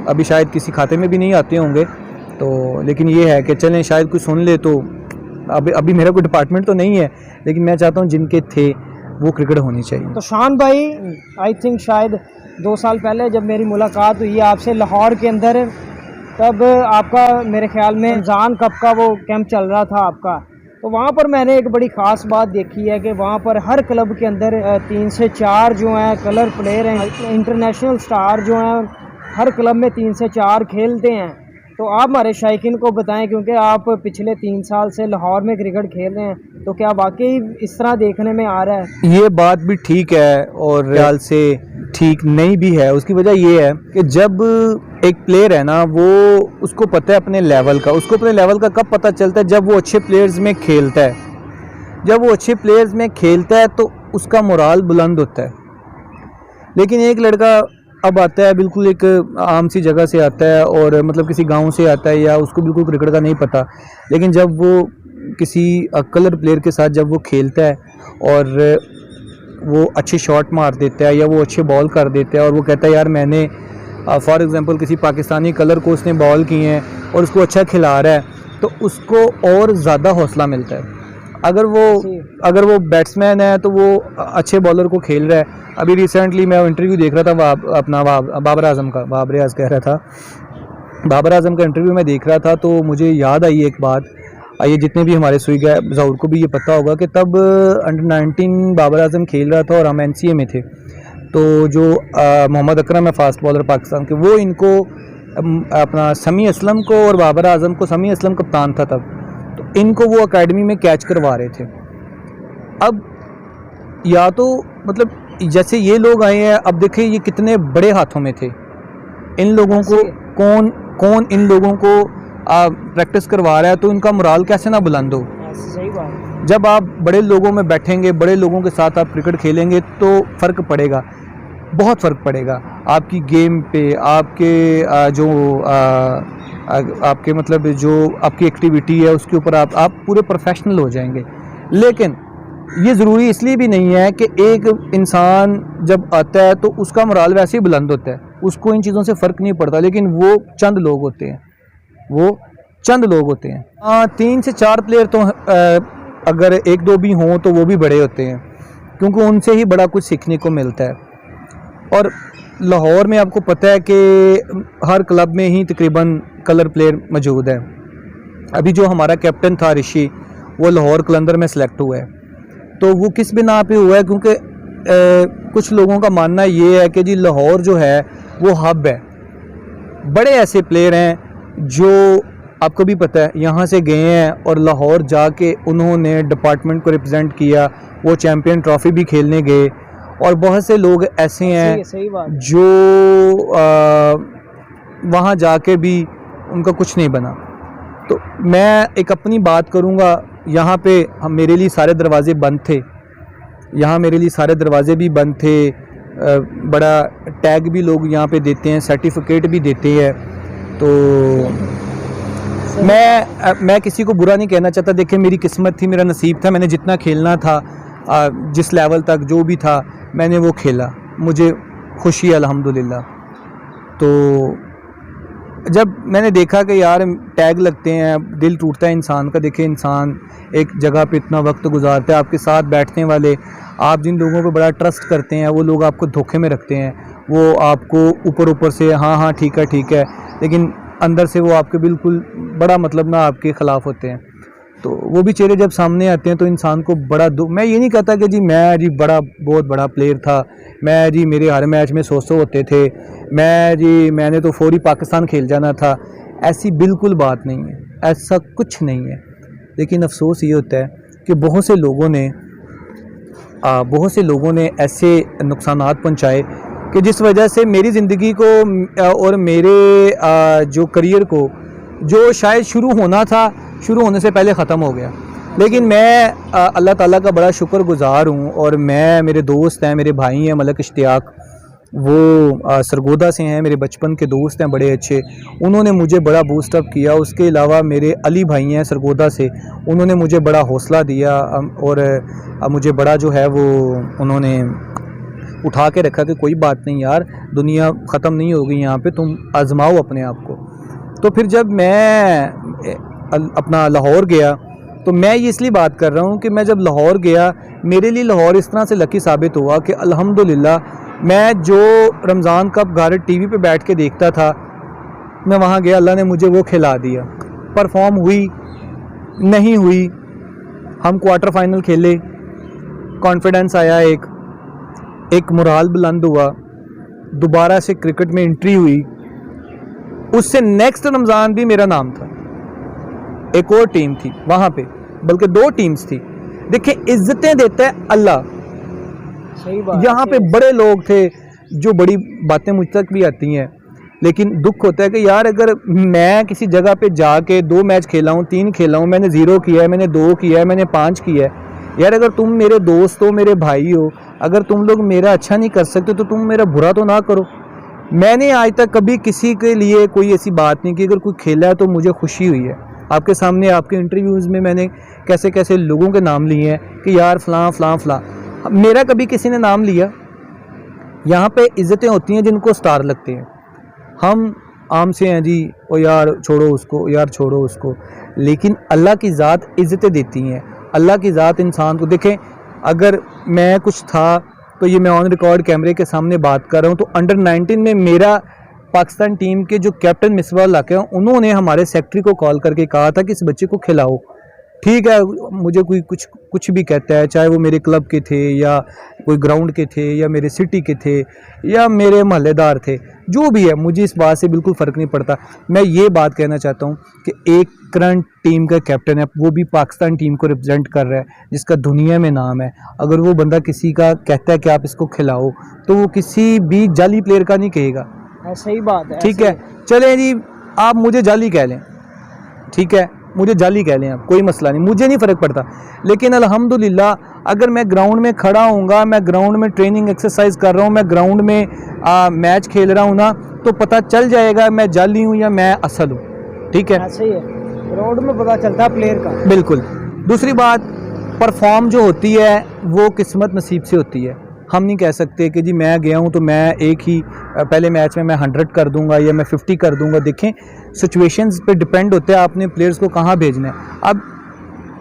अभी शायद किसी खाते में भी नहीं आते होंगे, तो लेकिन ये है कि चलें शायद कोई सुन ले। तो अभी मेरा कोई डिपार्टमेंट तो नहीं है, लेकिन मैं चाहता हूँ जिनके थे वो क्रिकेट होनी चाहिए। तो शान भाई, आई थिंक शायद 2 साल पहले जब मेरी मुलाकात हुई आपसे लाहौर के अंदर, तब आपका मेरे ख्याल में रमज़ान कप का वो कैंप चल रहा था आपका। तो वहाँ पर मैंने एक बड़ी ख़ास बात देखी है कि वहाँ पर हर क्लब के अंदर 3 से 4 जो हैं कलर प्लेयर हैं, इंटरनेशनल स्टार जो हैं हर क्लब में 3 से 4 खेलते हैं। तो आप हमारे शायकीन को बताएं, क्योंकि आप पिछले 3 साल से लाहौर में क्रिकेट खेल रहे हैं, तो क्या वाकई इस तरह देखने में आ रहा है? ये बात भी ठीक है और ख्याल से ठीक नहीं भी है। उसकी वजह ये है कि जब एक प्लेयर है ना, वो उसको पता है अपने लेवल का, उसको अपने लेवल का कब पता चलता है? जब वो अच्छे प्लेयर्स में खेलता है। जब वो अच्छे प्लेयर्स में खेलता है तो उसका मोराल बुलंद होता है। लेकिन एक लड़का अब आता है, बिल्कुल एक आम सी जगह से आता है, और मतलब किसी गांव से आता है, या उसको बिल्कुल क्रिकेट का नहीं पता, लेकिन जब वो किसी कलर प्लेयर के साथ जब वो खेलता है और वो अच्छे शॉट मार देता है या वो अच्छे बॉल कर देता है, और वो कहता है यार मैंने फॉर एग्जांपल किसी पाकिस्तानी कलर को उसने बॉल किए हैं और उसको अच्छा खिला रहा है, तो उसको और ज़्यादा हौसला मिलता है। अगर वो बैट्समैन है तो वो अच्छे बॉलर को खेल रहा है। अभी रिसेंटली मैं इंटरव्यू देख रहा था बाबर आजम का, बाबर रियाज कह रहा था, बाबर आजम का इंटरव्यू मैं देख रहा था, तो मुझे याद आई एक बात। ये जितने भी हमारे सुई गए ज़हूर को भी ये पता होगा कि तब अंडर 19 बाबर आजम खेल रहा था और हम NCA में थे। तो जो मोहम्मद अकरम है फास्ट बॉलर पाकिस्तान के, वो इनको अपना समी असलम को और बाबर आजम को, समी असलम कप्तान था तब, तो इनको वो एकेडमी में कैच करवा रहे थे। अब या तो मतलब जैसे ये लोग आए हैं, अब देखिए ये कितने बड़े हाथों में थे। इन लोगों को कौन इन लोगों को प्रैक्टिस करवा रहा है, तो इनका मोराल कैसे ना बुलंद हो। सही बात। जब आप बड़े लोगों में बैठेंगे, बड़े लोगों के साथ आप क्रिकेट खेलेंगे, तो फ़र्क पड़ेगा, बहुत फ़र्क पड़ेगा आपकी गेम पे, आपके आपके मतलब जो आपकी एक्टिविटी है उसके ऊपर आप पूरे प्रोफेशनल हो जाएंगे। लेकिन ये ज़रूरी इसलिए भी नहीं है कि एक इंसान जब आता है तो उसका मोराल वैसे ही बुलंद होता है, उसको इन चीज़ों से फ़र्क नहीं पड़ता। लेकिन वो चंद लोग होते हैं, वो चंद लोग होते हैं। 3 से 4 प्लेयर तो अगर 1-2 भी हों तो वो भी बड़े होते हैं, क्योंकि उनसे ही बड़ा कुछ सीखने को मिलता है। और लाहौर में आपको पता है कि हर क्लब में ही तकरीबन कलर प्लेयर मौजूद है। अभी जो हमारा कैप्टन था ऋषि, वो लाहौर कलंदर में सेलेक्ट हुआ है। तो वो किस बिना पे हुआ है? क्योंकि कुछ लोगों का मानना ये है कि जी लाहौर जो है वो हब है। बड़े ऐसे प्लेयर हैं जो आपको भी पता है यहाँ से गए हैं और लाहौर जाके उन्होंने डिपार्टमेंट को रिप्रेजेंट किया, वो चैम्पियन ट्रॉफी भी खेलने गए। और बहुत से लोग ऐसे हैं जो वहाँ जाके भी उनका कुछ नहीं बना। तो मैं एक अपनी बात करूँगा, यहाँ पे मेरे लिए सारे दरवाज़े बंद थे, यहाँ मेरे लिए सारे दरवाज़े भी बंद थे। बड़ा टैग भी लोग यहाँ पे देते हैं, सर्टिफिकेट भी देते हैं। तो मैं किसी को बुरा नहीं कहना चाहता। देखिए मेरी किस्मत थी, मेरा नसीब था, मैंने जितना खेलना था, जिस लेवल तक जो भी था मैंने वो खेला, मुझे खुशी है अल्हम्दुलिल्लाह। तो जब मैंने देखा कि यार टैग लगते हैं, दिल टूटता है इंसान का। देखिए इंसान एक जगह पे इतना वक्त गुजारता है, आपके साथ बैठने वाले, आप जिन लोगों पे बड़ा ट्रस्ट करते हैं, वो लोग आपको धोखे में रखते हैं। वो आपको ऊपर से हाँ ठीक है, लेकिन अंदर से वो आपके बिल्कुल बड़ा मतलब ना आपके ख़िलाफ़ होते हैं। तो वो भी चेहरे जब सामने आते हैं तो इंसान को बड़ा दुख। मैं ये नहीं कहता कि जी मैं जी बहुत बड़ा प्लेयर था, मैं जी मेरे हर मैच में 100 होते थे, मैंने तो फौरी पाकिस्तान खेल जाना था। ऐसी बिल्कुल बात नहीं है, ऐसा कुछ नहीं है। लेकिन अफसोस ये होता है कि बहुत से लोगों ने ऐसे नुकसानात पहुंचाए कि जिस वजह से मेरी ज़िंदगी को और मेरे जो करियर को, जो शायद शुरू होना था, शुरू होने से पहले ख़त्म हो गया। लेकिन मैं अल्लाह ताला का बड़ा शुक्रगुज़ार हूँ। और मेरे दोस्त हैं, मेरे भाई हैं मलक इश्तियाक, वो सरगोदा से हैं, मेरे बचपन के दोस्त हैं बड़े अच्छे, उन्होंने मुझे बड़ा बूस्ट अप किया। उसके अलावा मेरे अली भाई हैं सरगोदा से, उन्होंने मुझे बड़ा हौसला दिया और मुझे बड़ा जो है वो उन्होंने उठा के रखा कि कोई बात नहीं यार, दुनिया ख़त्म नहीं होगी यहाँ पे, तुम आजमाओ अपने आप को। तो फिर जब मैं अपना लाहौर गया, तो मैं ये इसलिए बात कर रहा हूँ कि मैं जब लाहौर गया, मेरे लिए लाहौर इस तरह से लकी साबित हुआ कि अल्हम्दुलिल्लाह मैं जो रमज़ान कप घर टीवी पे बैठ के देखता था, मैं वहाँ गया, अल्लाह ने मुझे वो खिला दिया। परफॉर्म हुई नहीं हुई, हम क्वार्टर फाइनल खेले, कॉन्फिडेंस आया, एक मोराल बुलंद हुआ, दोबारा से क्रिकेट में एंट्री हुई। उससे नेक्स्ट रमज़ान भी मेरा नाम था, एक और टीम थी वहाँ पे, बल्कि 2 टीम्स थी। देखिए इज्जतें देता है अल्लाह। सही बात। यहाँ पे बड़े लोग थे, जो बड़ी बातें मुझ तक भी आती हैं, लेकिन दुख होता है कि यार अगर मैं किसी जगह पे जाके 2 मैच खेला हूँ, 3 खेला हूँ, मैंने 0 किया है, मैंने 2 किया है, मैंने 5 किया है, यार अगर तुम मेरे दोस्त हो, मेरे भाई हो, अगर तुम लोग मेरा अच्छा नहीं कर सकते तो तुम मेरा बुरा तो ना करो। मैंने आज तक कभी किसी के लिए कोई ऐसी बात नहीं की, अगर कोई खेला है तो मुझे खुशी हुई है। आपके सामने आपके इंटरव्यूज़ में मैंने कैसे कैसे लोगों के नाम लिए हैं कि यार फ़लाँ फ़लाँ फ़लाँ, मेरा कभी किसी ने नाम लिया? यहाँ पे इज़्ज़तें होती हैं जिनको स्टार लगते हैं। हम आम से हैं जी, ओ यार छोड़ो उसको, यार छोड़ो उसको, लेकिन अल्लाह की ज़ात इज़्ज़तें देती हैं। अल्लाह की ज़ात इंसान को, देखें अगर मैं कुछ था तो ये मैं ऑन रिकॉर्ड कैमरे के सामने बात कर रहा हूँ, तो अंडर 19 में मेरा पाकिस्तान टीम के जो कैप्टन मिसबा उल हक हैं, उन्होंने हमारे सेक्रेटरी को कॉल करके कहा था कि इस बच्चे को खिलाओ। ठीक है, मुझे कोई कुछ भी कहता है, चाहे वो मेरे क्लब के थे या कोई ग्राउंड के थे या मेरे सिटी के थे या मेरे महल्लेदार थे, जो भी है, मुझे इस बात से बिल्कुल फ़र्क नहीं पड़ता। मैं ये बात कहना चाहता हूँ कि एक करंट टीम का कैप्टन है, वो भी पाकिस्तान टीम को रिप्रेजेंट कर रहा है, जिसका दुनिया में नाम है। अगर वो बंदा किसी का कहता है कि आप इसको खिलाओ, तो वो किसी भी जाली प्लेयर का नहीं कहेगा। सही बात है। ठीक है, चलें जी, आप मुझे जाली कह लें, ठीक है, मुझे जाली कह लें आप, कोई मसला नहीं, मुझे नहीं फ़र्क पड़ता। लेकिन अल्हम्दुलिल्लाह अगर मैं ग्राउंड में खड़ा हूँगा, मैं ग्राउंड में ट्रेनिंग एक्सरसाइज कर रहा हूँ, मैं ग्राउंड में मैच खेल रहा हूँ ना, तो पता चल जाएगा मैं जाली हूँ या मैं असल हूँ। ठीक है, सही है, ग्राउंड में पता चलता है प्लेयर का। बिल्कुल। दूसरी बात, परफॉर्म जो होती है वो किस्मत नसीब से होती है। हम नहीं कह सकते कि जी मैं गया हूँ तो मैं एक ही पहले मैच में मैं 100 कर दूंगा या मैं 50 कर दूंगा। देखें सिचुएशंस पे डिपेंड होता है आपने प्लेयर्स को कहाँ भेजना है।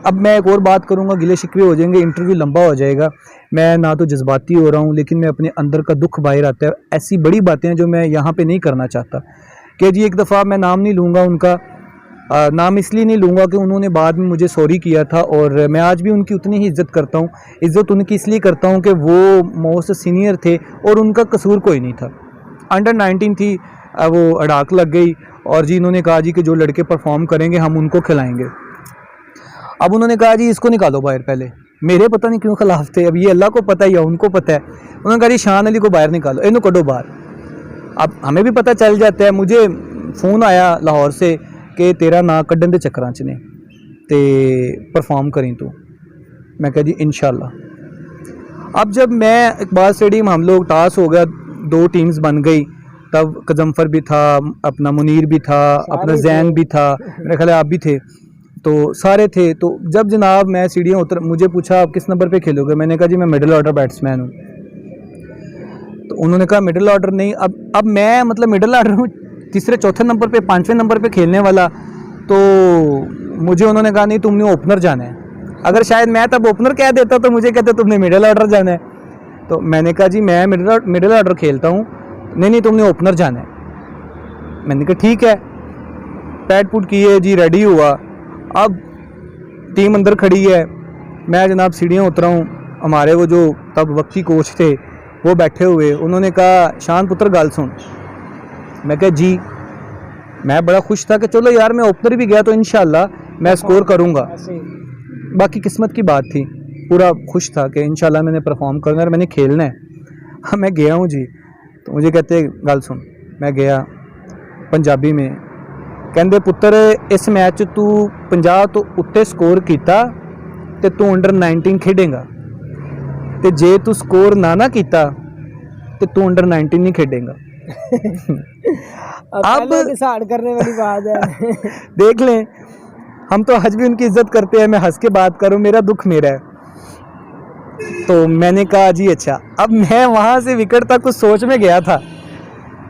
अब मैं एक और बात करूँगा, गिले शिकवे हो जाएंगे, इंटरव्यू लंबा हो जाएगा। मैं ना तो जज्बाती हो रहा हूँ, लेकिन मैं अपने अंदर का दुख बाहर आता है। ऐसी बड़ी बातें हैं जो मैं यहाँ पे नहीं करना चाहता कि जी एक दफ़ा मैं नाम नहीं लूँगा उनका, नाम इसलिए नहीं लूँगा कि उन्होंने बाद में मुझे सॉरी किया था और मैं आज भी उनकी उतनी ही इज़्ज़त करता हूँ। इज़्ज़त उनकी इसलिए करता हूँ कि वो मोस्ट सीनियर थे और उनका कसूर कोई नहीं था। अंडर 19 थी, वो अड़ाक लग गई और जी इन्होंने कहा जी कि जो लड़के परफॉर्म करेंगे हम उनको खिलाएंगे। अब उन्होंने कहा जी इसको निकालो बाहर। पहले मेरे पता नहीं क्यों खिलाफ थे, अब ये अल्लाह को पता है या उनको पता है। उन्होंने कहा जी शान अली को बाहर निकालो, इन्हों कढ़ो बाहर। अब हमें भी पता चल जाता है, मुझे फ़ोन आया लाहौर से कि तेरा ना कड्डन दे चक्कर च ने ते परफॉर्म करें तू। मैं कहा जी इंशाल्लाह। अब जब मैं इकबाल स्टेडियम, हम लोग टास हो गया, 2 टीम्स बन गई, तब कजम्फर भी था, अपना मुनीर भी था, अपना जैन भी था, मेरे ख्याल आप भी थे, तो सारे थे। तो जब जनाब मैं सीढ़ियाँ उतर, मुझे पूछा आप किस नंबर पे खेलोगे, मैंने कहा जी मैं मिडिल ऑर्डर बैट्समैन हूँ। तो उन्होंने कहा मिडिल ऑर्डर नहीं, अब मैं मतलब मिडिल ऑर्डर हूँ, तीसरे चौथे नंबर पे 5वें नंबर पे खेलने वाला। तो मुझे उन्होंने कहा नहीं तुमने ओपनर जाना है। अगर शायद मैं तब ओपनर कह देता तो मुझे कहते तुमने मिडिल ऑर्डर जाना है। तो मैंने कहा जी मैं मिडिल ऑर्डर खेलता हूँ। नहीं तुमने ओपनर जाना है। मैंने कहा ठीक है, पैड पुट किए जी, रेडी हुआ। अब टीम अंदर खड़ी है, मैं जनाब सीढ़ियाँ उतरा हूँ, हमारे वो जो तब वक्ती कोच थे वो बैठे हुए, उन्होंने कहा शान पुत्र गाल सुन। मैं कहा जी। मैं बड़ा खुश था कि चलो यार मैं ओपनर भी गया तो इंशाल्लाह मैं स्कोर करूँगा। बाकी किस्मत की बात थी, पूरा खुश था कि इंशाल्लाह मैंने परफॉर्म करना है और मैंने खेलना है। हाँ मैं गया हूँ जी, तो मुझे कहते गल सुन। मैं गया पंजाबी में, कहते पुत्र इस मैच तू 50 तो उत्ते स्कोर किया तो तू अंडर 19 खेडेगा, तो जे तू स्कोर ना किया तो तू अंडर 19 नहीं खेडेगा। अब डिसाइड करने वाली बात है। देख लें, हम तो आज भी उनकी इज्जत करते हैं, मैं हंस के बात करूं, मेरा दुख मेरा है। तो मैंने कहा जी अच्छा। अब मैं वहां से विकेट तक कुछ सोच में गया था,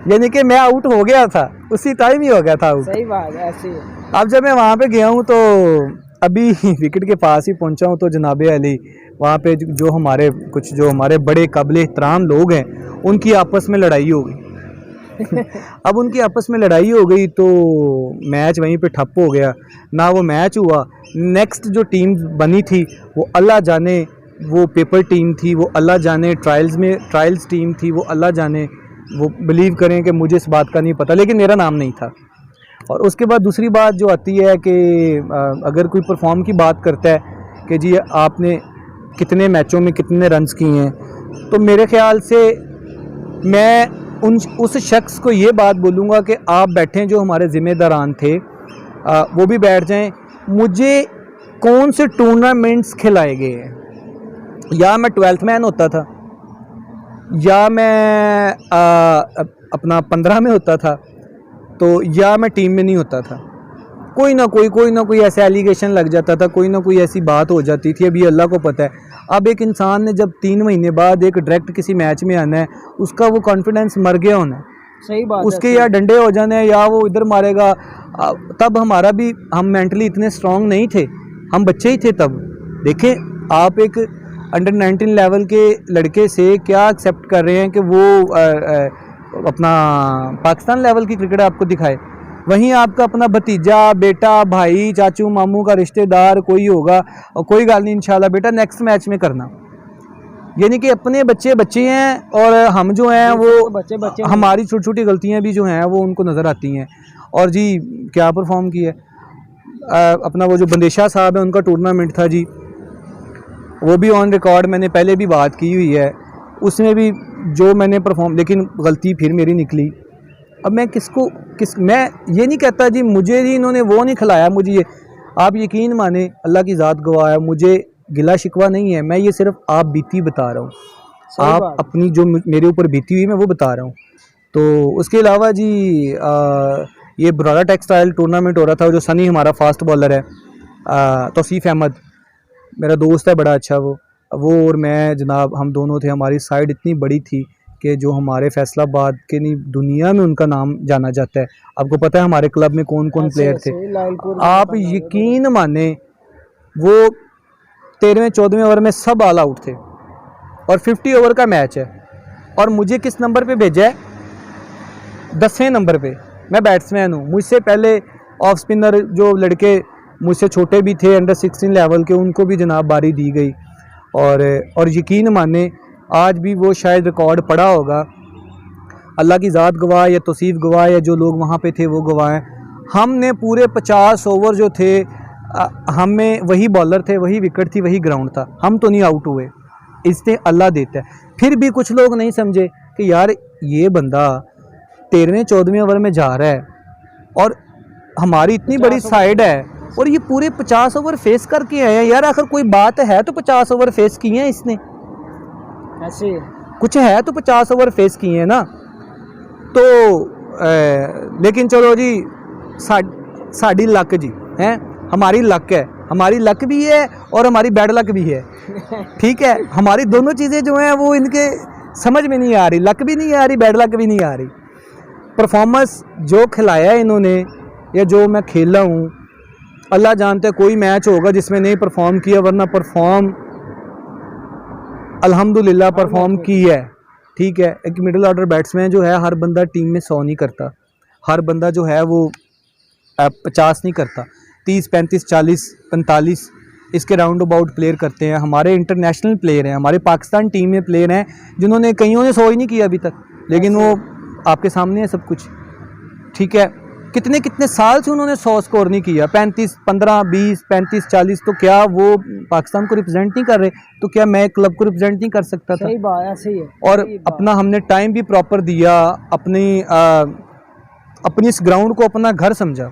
यानी कि मैं आउट हो गया था, उसी टाइम ही हो गया था आउट। सही बात है, ऐसे। अब जब मैं वहां पे गया हूं तो अभी विकेट के पास ही पहुंचा हूं तो जनाबे अली वहां पे जो हमारे बड़े काबिल एहतराम लोग हैं उनकी आपस में लड़ाई हो गई। अब उनकी आपस में लड़ाई हो गई तो मैच वहीं पे ठप हो गया, ना वो मैच हुआ। नेक्स्ट जो टीम बनी थी वो अल्लाह जाने, वो पेपर टीम थी, वो अल्लाह जाने, ट्रायल्स टीम थी, वो अल्लाह जाने। वो बिलीव करें कि मुझे इस बात का नहीं पता, लेकिन मेरा नाम नहीं था। और उसके बाद दूसरी बात जो आती है कि अगर कोई परफॉर्म की बात करता है कि जी आपने कितने मैचों में कितने रन्स किए हैं, तो मेरे ख्याल से मैं उस शख्स को ये बात बोलूँगा कि आप बैठें जो हमारे ज़िम्मेदारान थे, वो भी बैठ जाएं। मुझे कौन से टूर्नामेंट्स खिलाए गए हैं, या मैं 12th मैन होता था, या मैं अपना 15 में होता था, तो या मैं टीम में नहीं होता था। कोई ना कोई ऐसा एलिगेशन लग जाता था, कोई ना कोई ऐसी बात हो जाती थी। अभी अल्लाह को पता है। अब एक इंसान ने जब 3 महीने बाद एक डायरेक्ट किसी मैच में आना है, उसका वो कॉन्फिडेंस मर गया होना है। सही बात उसके या डंडे हो जाने हैं या वो इधर मारेगा। तब हम मेंटली इतने स्ट्रांग नहीं थे, हम बच्चे ही थे तब। देखें आप एक अंडर 19 लेवल के लड़के से क्या एक्सेप्ट कर रहे हैं कि वो अपना पाकिस्तान लेवल की क्रिकेट आपको दिखाए, वहीं आपका अपना भतीजा, बेटा, भाई, चाचू, मामू का रिश्तेदार कोई होगा, और कोई गल नहीं इंशाल्लाह बेटा नेक्स्ट मैच में करना। यानी कि अपने बच्चे हैं और हम जो हैं वो बच्चे हमारी छोटी छोटी गलतियां भी जो हैं वो उनको नज़र आती हैं। और जी क्या परफॉर्म किया अपना वो जो बंदेशा साहब है उनका टूर्नामेंट था जी, वो भी ऑन रिकॉर्ड मैंने पहले भी बात की हुई है, उसमें भी जो मैंने परफॉर्म, लेकिन गलती फिर मेरी निकली। अब मैं मैं ये नहीं कहता जी मुझे जी इन्होंने वो नहीं खिलाया, मुझे ये, आप यकीन माने अल्लाह की ज़ात गवाह है, मुझे गिला शिकवा नहीं है, मैं ये सिर्फ आप बीती बता रहा हूँ, आप अपनी जो मेरे ऊपर बीती हुई मैं वो बता रहा हूँ। तो उसके अलावा जी ये बुराड़ा टेक्सटाइल टूर्नामेंट हो रहा था, जो सनी हमारा फास्ट बॉलर है, तौसीफ़ अहमद मेरा दोस्त है बड़ा अच्छा, वो और मैं जनाब हम दोनों थे। हमारी साइड इतनी बड़ी थी कि जो हमारे फैसलाबाद के नहीं दुनिया में उनका नाम जाना जाता है। आपको पता है हमारे क्लब में कौन कौन प्लेयर थे, आप यकीन माने वो 13वें-14वें ओवर में सब ऑल आउट थे और 50 ओवर का मैच है, और मुझे किस नंबर पे भेजा है, 10वें नंबर पे। मैं बैट्समैन हूँ, मुझसे पहले ऑफ स्पिनर जो लड़के मुझसे छोटे भी थे अंडर 16 लेवल के, उनको भी जनाब बारी दी गई। और यकीन माने आज भी वो शायद रिकॉर्ड पड़ा होगा, अल्लाह की ज़ात गवाह या तौसीफ़ गवाह या जो लोग वहाँ पे थे वो गवाह हैं। हमने पूरे 50 ओवर जो थे, हमें वही बॉलर थे, वही विकेट थी, वही ग्राउंड था, हम तो नहीं आउट हुए, इससे अल्लाह देता है। फिर भी कुछ लोग नहीं समझे कि यार ये बंदा 13वें-14वें ओवर में जा रहा है और हमारी इतनी बड़ी साइड है और ये पूरे 50 ओवर फेस करके आए हैं। यार आखिर कोई बात है तो 50 ओवर फेस किए हैं इसने, ऐसे कुछ है तो 50 ओवर फेस किए हैं ना। तो लेकिन चलो जी साड़ी लक जी हैं, हमारी लक है, हमारी लक भी है और हमारी बैड लक भी है। ठीक है, हमारी दोनों चीज़ें जो हैं वो इनके समझ में नहीं आ रही, लक भी नहीं आ रही, बैड लक भी नहीं आ रही। परफॉर्मेंस जो खिलाया है इन्होंने या जो मैं खेला हूँ, अल्लाह जानता है कोई मैच होगा जिसमें नहीं परफॉर्म किया, वरना परफॉर्म अल्हम्दुलिल्लाह परफॉर्म की है। ठीक है, एक मिडिल ऑर्डर बैट्समैन जो है, हर बंदा टीम में 100 नहीं करता, हर बंदा जो है वो 50 नहीं करता, 30, 35, 40, 45 इसके राउंड अबाउट प्लेयर करते हैं, हमारे इंटरनेशनल प्लेयर हैं, हमारे पाकिस्तान टीम में प्लेयर हैं जिन्होंने कईयों ने 100 ही नहीं किया अभी तक, लेकिन वो आपके सामने है सब कुछ। ठीक है, कितने कितने साल से उन्होंने 100 स्कोर नहीं किया, 35, 15, 20, 35, 40, तो क्या वो पाकिस्तान को रिप्रेजेंट नहीं कर रहे? तो क्या मैं क्लब को रिप्रेजेंट नहीं कर सकता था? सही बात, ऐसे ही है। और अपना हमने टाइम भी प्रॉपर दिया, अपनी इस ग्राउंड को अपना घर समझा।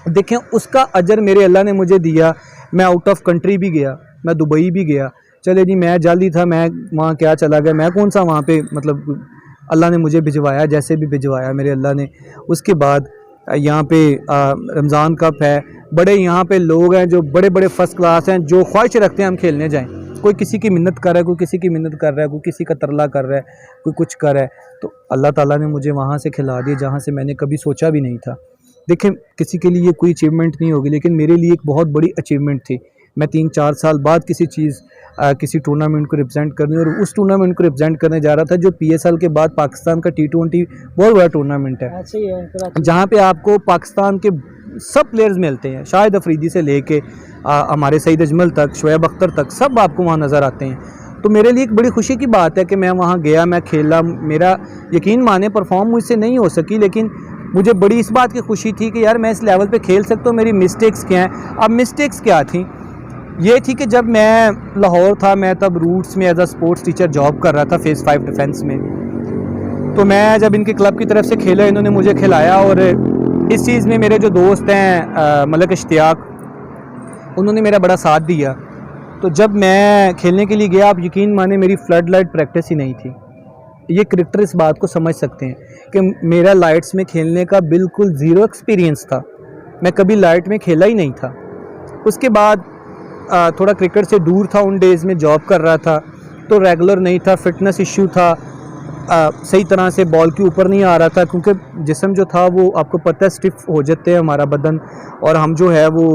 देखें, उसका अजर मेरे अल्लाह ने मुझे दिया। मैं आउट ऑफ कंट्री भी गया, मैं दुबई भी गया, चले जी मैं जाली था, मैं वहाँ क्या चला गया, मैं कौन सा वहाँ पे, मतलब अल्लाह ने मुझे भिजवाया, जैसे भी भिजवाया मेरे अल्लाह ने। उसके बाद यहाँ पे रमज़ान कप है, बड़े यहाँ पे लोग हैं जो बड़े बड़े फर्स्ट क्लास हैं, जो ख्वाहिश रखते हैं हम खेलने जाएं। कोई किसी की मिन्नत कर रहा है, कोई किसी की मिन्नत कर रहा है, कोई किसी का तरला कर रहा है, कोई कुछ कर रहा है, तो अल्लाह ताला ने मुझे वहाँ से खिला दिया जहाँ से मैंने कभी सोचा भी नहीं था। देखें, किसी के लिए कोई अचीवमेंट नहीं होगी, लेकिन मेरे लिए एक बहुत बड़ी अचीवमेंट थी। मैं 3-4 साल बाद किसी टूर्नामेंट को रिप्रेजेंट करने, और उस टूर्नामेंट को रिप्रेजेंट करने जा रहा था जो PSL के बाद पाकिस्तान का T20 बहुत बड़ा टूर्नामेंट है, जहाँ पे आपको पाकिस्तान के सब प्लेयर्स मिलते हैं, शाहिद अफरीदी से लेके हमारे सईद अजमल तक, शोएब अख्तर तक, सब आपको वहाँ नज़र आते हैं। तो मेरे लिए एक बड़ी खुशी की बात है कि मैं वहाँ गया, मैं खेला, मेरा यकीन माने परफॉर्म मुझसे नहीं हो सकी, लेकिन मुझे बड़ी इस बात की खुशी थी कि यार मैं इस लेवल पे खेल सकता हूँ। मेरी मिस्टेक्स क्या हैं? अब मिस्टेक्स क्या थी? ये थी कि जब मैं लाहौर था, मैं तब रूट्स में as a sports teacher job कर रहा था फेज़ 5 डिफेंस में। तो मैं जब इनके क्लब की तरफ से खेला, इन्होंने मुझे खिलाया, और इस चीज़ में मेरे जो दोस्त हैं मलक इश्तियाक, उन्होंने मेरा बड़ा साथ दिया। तो जब मैं खेलने के लिए गया, आप यकीन माने मेरी फ्लड लाइट प्रैक्टिस ही नहीं थी। ये क्रिकेटर इस बात को समझ सकते हैं कि मेरा लाइट्स में खेलने का बिल्कुल ज़ीरो एक्सपीरियंस था, मैं कभी लाइट में खेला ही नहीं था। उसके बाद थोड़ा क्रिकेट से दूर था, उन डेज़ में जॉब कर रहा था, तो रेगुलर नहीं था, फिटनेस इशू था, सही तरह से बॉल के ऊपर नहीं आ रहा था, क्योंकि जिस्म जो था वो आपको पता है स्टिफ हो जाते हैं हमारा बदन, और हम जो है वो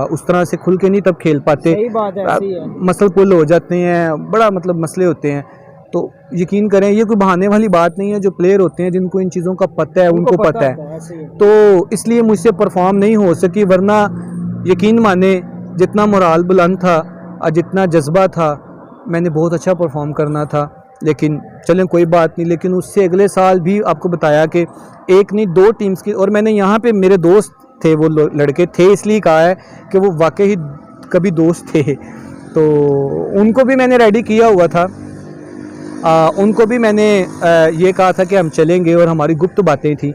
उस तरह से खुल के नहीं तब खेल पाते। सही बात है, ऐसी है। मसल पुल हो जाते हैं, बड़ा मतलब मसले होते हैं। तो यकीन करें, ये कोई बहाने वाली बात नहीं है, जो प्लेयर होते हैं जिनको इन चीज़ों का पता है उनको पता है। तो इसलिए मुझसे परफॉर्म नहीं हो सकी, वरना यकीन माने जितना मोराल बुलंद था और जितना जज्बा था, मैंने बहुत अच्छा परफॉर्म करना था। लेकिन चलें कोई बात नहीं। लेकिन उससे अगले साल भी आपको बताया कि एक नहीं 2 टीम्स की, और मैंने यहाँ पे मेरे दोस्त थे, वो लड़के थे, इसलिए कहा है कि वो वाकई ही कभी दोस्त थे, तो उनको भी मैंने रेडी किया हुआ था। उनको भी मैंने ये कहा था कि हम चलेंगे, और हमारी गुप्त बातें थी,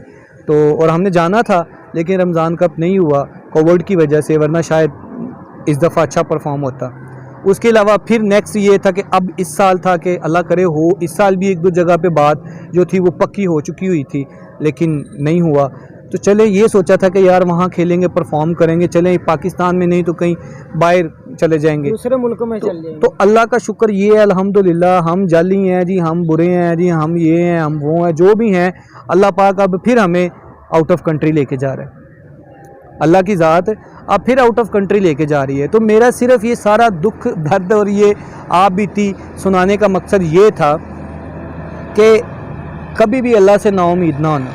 तो और हमने जाना था, लेकिन रमज़ान कप नहीं हुआ कोविड की वजह से, वरना शायद इस दफ़ा अच्छा परफॉर्म होता। उसके अलावा फिर नेक्स्ट ये था कि अब इस साल था कि अल्लाह करे हो, इस साल भी 1-2 जगह पे बात जो थी वो पक्की हो चुकी हुई थी, लेकिन नहीं हुआ। तो चले ये सोचा था कि यार वहाँ खेलेंगे, परफॉर्म करेंगे, चलें पाकिस्तान में नहीं तो कहीं बाहर चले जाएंगे, दूसरे मुल्क में चल जाएंगे। तो अल्लाह का शुक्र ये है अल्हम्दुलिल्लाह, हम जाली हैं जी, हम बुरे हैं जी, हम ये हैं, हम वो हैं, जो भी हैं, अल्लाह पाक अब फिर हमें आउट ऑफ कंट्री लेके जा रहा है। अल्लाह की ज़ात अब फिर आउट ऑफ कंट्री लेके जा रही है। तो मेरा सिर्फ ये सारा दुख दर्द और ये आप बीती सुनाने का मकसद ये था कि कभी भी अल्लाह से नाउमीद ना होना।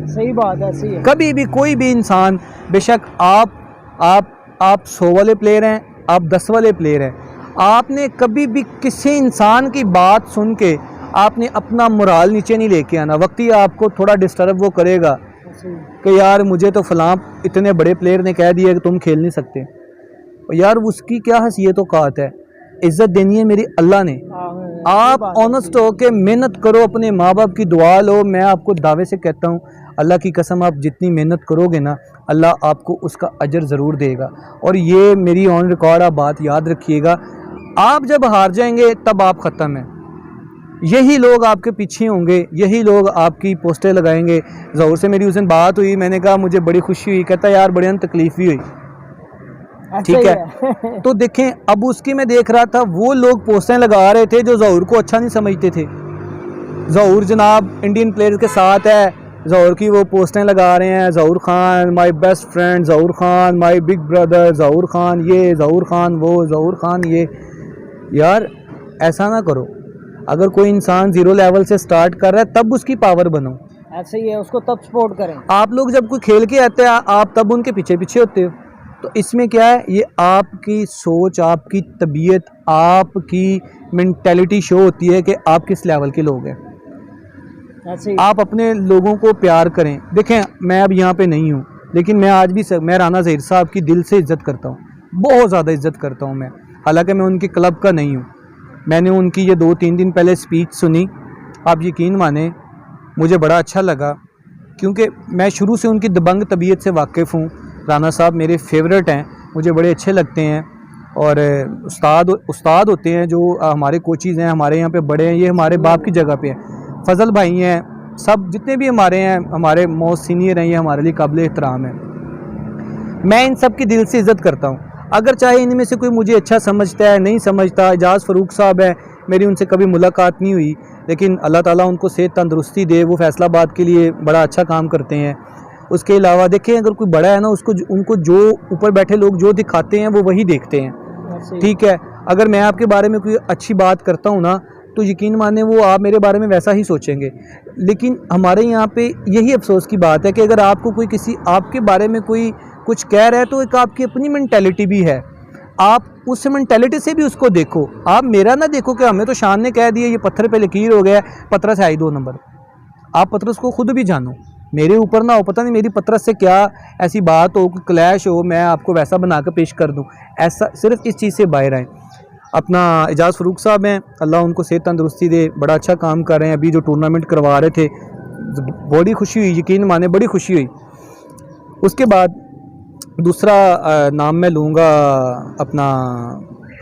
सही बात है, ऐसी है। कभी भी कोई भी इंसान, बेशक आप 100 वाले प्लेयर हैं, आप 10 वाले प्लेयर हैं, आपने कभी भी किसी इंसान की बात सुन के आपने अपना मोराल नीचे नहीं लेके आना। वक्ती आपको थोड़ा डिस्टर्ब वो करेगा कि यार मुझे तो फलां इतने बड़े प्लेयर ने कह दिया कि तुम खेल नहीं सकते, और यार उसकी क्या हैसियत औकात है, इज़्ज़त देनी है मेरी अल्लाह ने। आप ऑनेस्ट हो के मेहनत करो, अपने माँ बाप की दुआ लो। मैं आपको दावे से कहता हूँ, अल्लाह की कसम, आप जितनी मेहनत करोगे ना, अल्लाह आपको उसका अजर ज़रूर देगा। और ये मेरी ऑन रिकॉर्ड आप बात याद रखिएगा, आप जब हार जाएंगे तब आप ख़त्म हैं। यही लोग आपके पीछे होंगे, यही लोग आपकी पोस्टें लगाएंगे। ज़हूर से मेरी उस दिन बात हुई, मैंने कहा मुझे बड़ी खुशी हुई, कहता यार बड़ी तकलीफ़ भी हुई। ठीक है तो देखें, अब उसकी मैं देख रहा था वो लोग पोस्टें लगा रहे थे जो ज़हूर को अच्छा नहीं समझते थे। ज़हूर जनाब इंडियन प्लेयर्स के साथ है, ज़हूर की वो पोस्टें लगा रहे हैं, Zahoor Khan my best friend, Zahoor Khan my big brother, Zahoor Khan ये, ज़हूर खान वो, ज़हूर खान ये। यार ऐसा ना करो। अगर कोई इंसान 0 लेवल से स्टार्ट कर रहा है तब उसकी पावर बनो, ऐसे ही है, उसको तब सपोर्ट करें। आप लोग जब कोई खेल के आते हैं आप तब उनके पीछे पीछे होते हो, तो इसमें क्या है, ये आपकी सोच, आपकी तबीयत, आपकी मेंटालिटी शो होती है कि आप किस लेवल के लोग हैं। ऐसे ही आप अपने लोगों को प्यार करें। देखें, मैं अब यहाँ पे नहीं हूँ, लेकिन मैं आज भी मैं राना ज़हीर साहब की दिल से इज़्ज़त करता हूँ, बहुत ज़्यादा इज़्ज़त करता हूँ मैं। हालांकि मैं उनके क्लब का नहीं हूँ। मैंने उनकी ये 2-3 दिन पहले स्पीच सुनी, आप यकीन माने मुझे बड़ा अच्छा लगा, क्योंकि मैं शुरू से उनकी दबंग तबीयत से वाकिफ़ हूँ। राना साहब मेरे फेवरेट हैं, मुझे बड़े अच्छे लगते हैं। और उस्ताद होते हैं जो हमारे कोचेज़ हैं, हमारे यहाँ पे बड़े हैं, ये हमारे बाप की जगह पे हैं। फजल भाई हैं, सब जितने भी हमारे हैं, हमारे मोस्ट सीनियर हैं, ये हमारे लिए काबिल एहतराम है। मैं इन सब की दिल से इज़्ज़त करता हूँ। अगर चाहे इनमें से कोई मुझे अच्छा समझता है, नहीं समझता, एजाज़ फ़रूक साहब है, मेरी उनसे कभी मुलाकात नहीं हुई, लेकिन अल्लाह ताला उनको सेहत तंदुरुस्ती दे, वो फैसलाबाद के लिए बड़ा अच्छा काम करते हैं। उसके अलावा देखें, अगर कोई बड़ा है ना, उसको उनको जो ऊपर बैठे लोग जो दिखाते हैं वो वही देखते हैं, ऐसे ही ठीक है। अगर मैं आपके बारे में कोई अच्छी बात करता हूँ ना, तो यकीन माने वो आप मेरे बारे में वैसा ही सोचेंगे। लेकिन हमारे यहाँ पे यही अफसोस की बात है कि अगर आपको कोई किसी आपके बारे में कोई कुछ कह रहा है, तो एक आपकी अपनी मेंटालिटी भी है, आप उस मेंटालिटी से भी उसको देखो। आप मेरा ना देखो कि हमें तो शान ने कह दिया ये पत्थर पे लकीर हो गया, पतरस है ही 2 नंबर। आप पतरस को खुद भी जानो, मेरे ऊपर ना हो, पता नहीं मेरी पतरस से क्या ऐसी बात हो, क्लैश हो, मैं आपको वैसा बना कर पेश कर दूँ। ऐसा सिर्फ इस चीज़ से बाहर आएँ। अपना एजाज़ फ़रूक साहब हैं, अल्लाह उनको सेहत तंदुरुस्ती दे, बड़ा अच्छा काम कर रहे हैं। अभी जो टूर्नामेंट करवा रहे थे, बड़ी खुशी हुई, यकीन माने बड़ी खुशी हुई। उसके बाद दूसरा नाम मैं लूँगा अपना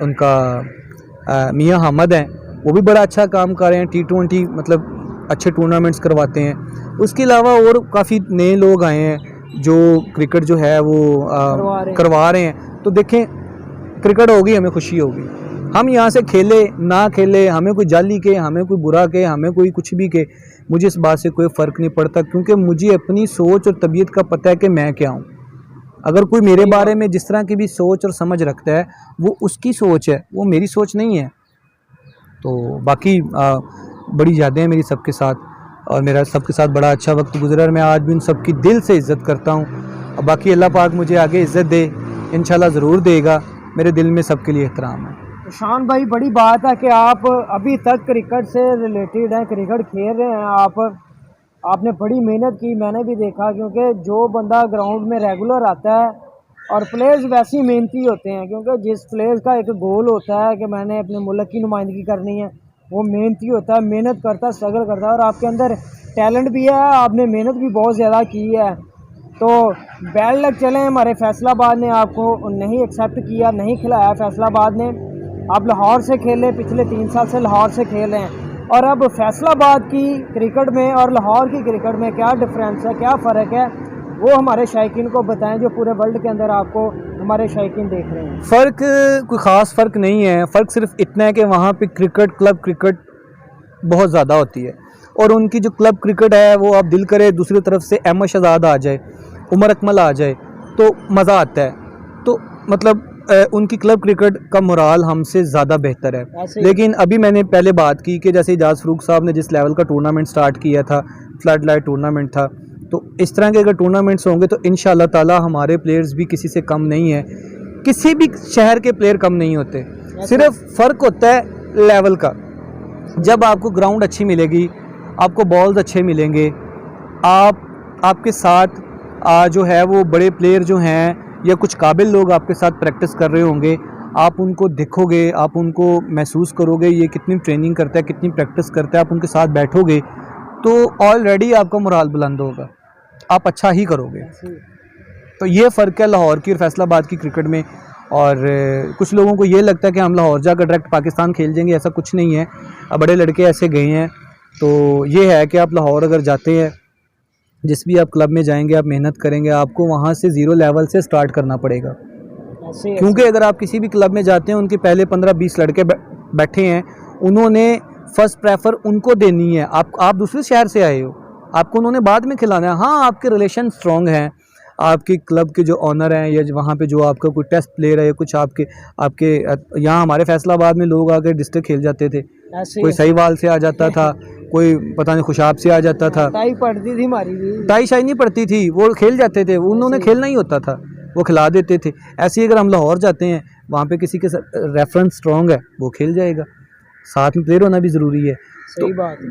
उनका मियाँ हामिद हैं, वो भी बड़ा अच्छा काम कर रहे हैं, T20 मतलब अच्छे टूर्नामेंट्स करवाते हैं। उसके अलावा और काफ़ी नए लोग आए हैं जो क्रिकेट जो है वो करवा रहे हैं। तो देखें, क्रिकेट होगी, हमें खुशी होगी। हम यहाँ से खेले ना खेले, हमें कोई जाली के, हमें कोई बुरा के, हमें कोई कुछ भी के, मुझे इस बात से कोई फ़र्क नहीं पड़ता, क्योंकि मुझे अपनी सोच और तबीयत का पता है कि मैं क्या हूँ। अगर कोई मेरे बारे में जिस तरह की भी सोच और समझ रखता है, वो उसकी सोच है, वो मेरी सोच नहीं है। तो बाकी बड़ी यादें हैं मेरी सबके साथ, और मेरा सबके साथ बड़ा अच्छा वक्त गुजरा, और मैं आज भी उन सब की दिल से इज़्ज़त करता हूँ। और बाकी अल्लाह पाक मुझे आगे इज़्ज़त दे, इंशाल्लाह ज़रूर देगा। मेरे दिल में सबके लिए एहतराम है। शान भाई, बड़ी बात है कि आप अभी तक क्रिकेट से रिलेटेड हैं, क्रिकेट खेल रहे हैं। आपने बड़ी मेहनत की, मैंने भी देखा, क्योंकि जो बंदा ग्राउंड में रेगुलर आता है, और प्लेयर्स वैसे ही मेहनती होते हैं, क्योंकि जिस प्लेयर्स का एक गोल होता है कि मैंने अपने मुल्क की नुमाइंदगी करनी है, वो मेहनती होता है, मेहनत करता है, स्ट्रगल करता है। और आपके अंदर टैलेंट भी है, आपने मेहनत भी बहुत ज़्यादा की है। तो बैड लक चले, हमारे फैसलाबाद ने आपको नहीं एक्सेप्ट किया, नहीं खिलाया फैसलाबाद ने। आप लाहौर से खेले, पिछले 3 साल से लाहौर से खेल रहे हैं, और अब फैसलाबाद की क्रिकेट में और लाहौर की क्रिकेट में क्या डिफरेंस है, क्या फ़र्क है, वो हमारे शायकीन को बताएं, जो पूरे वर्ल्ड के अंदर आपको हमारे शायकीन देख रहे हैं। फ़र्क कोई ख़ास फ़र्क नहीं है, फ़र्क सिर्फ इतना है कि वहाँ पे क्रिकेट, क्लब क्रिकेट बहुत ज़्यादा होती है, और उनकी जो क्लब क्रिकेट है वो आप दिल करे दूसरी तरफ से अहमद शहजाद आ जाए, उमर अकमल आ जाए, तो मज़ा आता है। तो मतलब उनकी क्लब क्रिकेट का मोराल हमसे ज़्यादा बेहतर है। लेकिन अभी मैंने पहले बात की कि जैसे एजाज़ फ़रूक साहब ने जिस लेवल का टूर्नामेंट स्टार्ट किया था, फ्लड लाइट टूर्नामेंट था, तो इस तरह के अगर टूर्नामेंट्स होंगे तो इंशाल्लाह ताला हमारे प्लेयर्स भी किसी से कम नहीं है, किसी भी शहर के प्लेयर कम नहीं होते। सिर्फ फ़र्क होता है लेवल का। जब आपको ग्राउंड अच्छी मिलेगी, आपको बॉल्स अच्छे मिलेंगे, आपके साथ जो है वो बड़े प्लेयर जो हैं या कुछ काबिल लोग आपके साथ प्रैक्टिस कर रहे होंगे, आप उनको देखोगे, आप उनको महसूस करोगे ये कितनी ट्रेनिंग करता है, कितनी प्रैक्टिस करता है, आप उनके साथ बैठोगे तो ऑलरेडी आपका मोराल बुलंद होगा, आप अच्छा ही करोगे। तो ये फ़र्क है लाहौर की और फैसलाबाद की क्रिकेट में। और कुछ लोगों को ये लगता है कि हम लाहौर जाकर डायरेक्ट पाकिस्तान खेल जाएंगे, ऐसा कुछ नहीं है। बड़े लड़के ऐसे गए हैं। तो ये है कि आप लाहौर अगर जाते हैं, जिस भी आप क्लब में जाएंगे, आप मेहनत करेंगे, आपको वहाँ से ज़ीरो लेवल से स्टार्ट करना पड़ेगा। क्योंकि अगर आप किसी भी क्लब में जाते हैं, उनके पहले 15-20 लड़के बैठे हैं, उन्होंने फ़र्स्ट प्रेफर उनको देनी है। आप दूसरे शहर से आए हो, आपको उन्होंने बाद में खिलाना है। हाँ, आपके रिलेशन स्ट्रॉन्ग हैं, आपकी क्लब के जो ऑनर हैं या वहाँ पे जो आपका कोई टेस्ट प्लेयर है या कुछ आपके यहाँ हमारे फैसलाबाद में लोग आकर डिस्ट्रिक्ट खेल जाते थे, कोई सहीवाल से आ जाता था, कोई पता नहीं खुशाब से आ जाता था, टाई पड़ती थी हमारी भी, टाई शाई नहीं पड़ती थी, वो खेल जाते थे, उन्होंने खेलना ही होता था। वो खिला देते थे। ऐसे ही अगर हम लाहौर जाते हैं, वहाँ पे किसी के रेफरेंस स्ट्रॉन्ग है, वो खेल जाएगा। साथ में प्लेयर होना भी ज़रूरी है। सही बात है।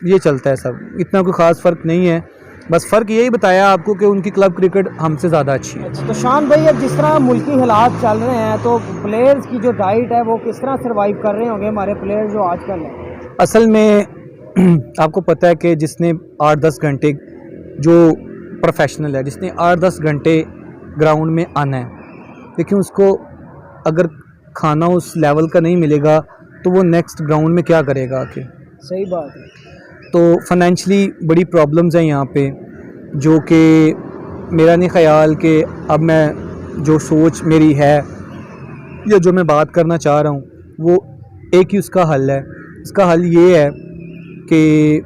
ये चलता है सब, इतना कोई ख़ास फ़र्क नहीं है। बस फ़र्क यही बताया आपको कि उनकी क्लब क्रिकेट हमसे ज़्यादा अच्छी है। अच्छा, तो शान भाई अब जिस तरह मुल्की हालात चल रहे हैं, तो प्लेयर्स की जो डाइट है वो किस तरह सर्वाइव कर रहे होंगे हमारे प्लेयर्स जो आजकल हैं? असल में आपको पता है कि जिसने 8-10 घंटे, जो प्रोफेशनल है, जिसने 8-10 घंटे ग्राउंड में आना है, लेकिन उसको अगर खाना उस लेवल का नहीं मिलेगा तो वो नेक्स्ट ग्राउंड में क्या करेगा आके? सही बात है। तो फाइनेंशली बड़ी प्रॉब्लम्स हैं यहाँ पे, जो कि मेरा नहीं ख्याल कि अब मैं जो सोच मेरी है या जो मैं बात करना चाह रहा हूँ वो एक ही उसका हल है। इसका हल ये है कि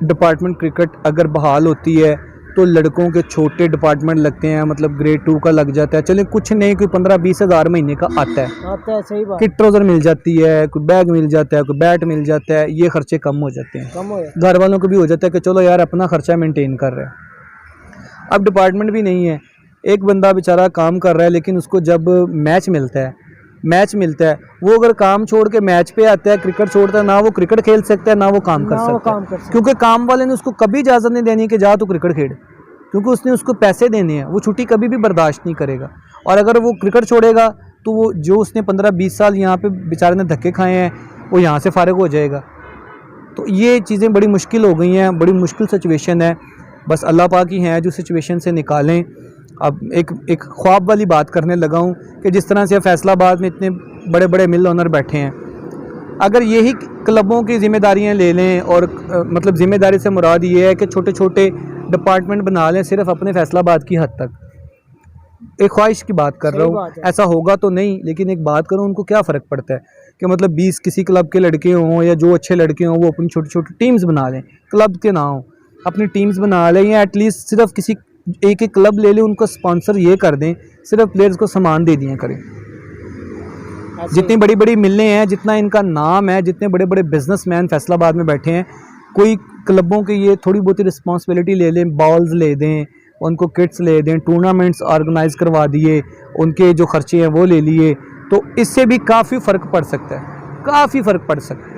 डिपार्टमेंट क्रिकेट अगर बहाल होती है तो लड़कों के छोटे डिपार्टमेंट लगते हैं, मतलब ग्रेड 2 का लग जाता है, चले कुछ नहीं, कोई 15-20 हज़ार महीने का आता है। सही बात। किट ट्राउज़र मिल जाती है, कोई बैग मिल जाता है, कोई बैट मिल जाता है, ये खर्चे कम हो जाते हैं, कम हो जाए। घर वालों को भी हो जाता है कि चलो यार अपना खर्चा मेंटेन कर रहे हैं। अब डिपार्टमेंट भी नहीं है, एक बंदा बेचारा काम कर रहा है, लेकिन उसको जब मैच मिलता है वो अगर काम छोड़ के मैच पे आता है, क्रिकेट छोड़ता है, ना वो क्रिकेट खेल सकता है ना वो काम कर सकता है, क्योंकि काम वाले ने उसको कभी इजाज़त नहीं देनी कि जा तू क्रिकेट खेल, क्योंकि उसने उसको पैसे देने हैं, वो छुट्टी कभी भी बर्दाश्त नहीं करेगा। और अगर वो क्रिकेट छोड़ेगा तो वो जो उसने 15-20 साल यहाँ पे बेचारे ने धक्के खाए हैं, वो यहाँ से फारिग हो जाएगा। तो ये चीज़ें बड़ी मुश्किल हो गई हैं, बड़ी मुश्किल सिचुएशन है। बस अल्लाह पाक ही हैं जो सिचुएशन से निकालें। अब एक ख्वाब वाली बात करने लगा हूँ कि जिस तरह से फैसलाबाद में इतने बड़े बड़े मिल ओनर बैठे हैं, अगर यही क्लबों की ज़िम्मेदारियाँ ले लें, और मतलब ज़िम्मेदारी से मुराद ये है कि छोटे छोटे डिपार्टमेंट बना लें सिर्फ अपने फैसलाबाद की हद तक। एक ख्वाहिश की बात कर रहा हूँ, ऐसा होगा तो नहीं, लेकिन एक बात करूँ, उनको क्या फ़र्क पड़ता है कि मतलब 20 किसी क्लब के लड़के हों या जो अच्छे लड़के हों, वो अपनी छोटी छोटी टीम्स बना लें, क्लब के ना हों, अपनी टीम्स बना लें, या एटलीस्ट सिर्फ किसी एक क्लब ले लें, उनको स्पॉन्सर ये कर दें, सिर्फ प्लेयर्स को सामान दे दिया करें। जितनी बड़ी बड़ी मिलें हैं, जितना इनका नाम है, जितने बड़े बड़े बिजनेसमैन फैसलाबाद में बैठे हैं, कोई क्लबों के ये थोड़ी बहुत रिस्पॉन्सिबिलिटी ले लें, बॉल्स ले दें, उनको किट्स ले दें, टूर्नामेंट्स ऑर्गेनाइज करवा दिए, उनके जो खर्चे हैं वो ले लिए, तो इससे भी काफ़ी फ़र्क पड़ सकता है, काफ़ी फ़र्क पड़ सकता है।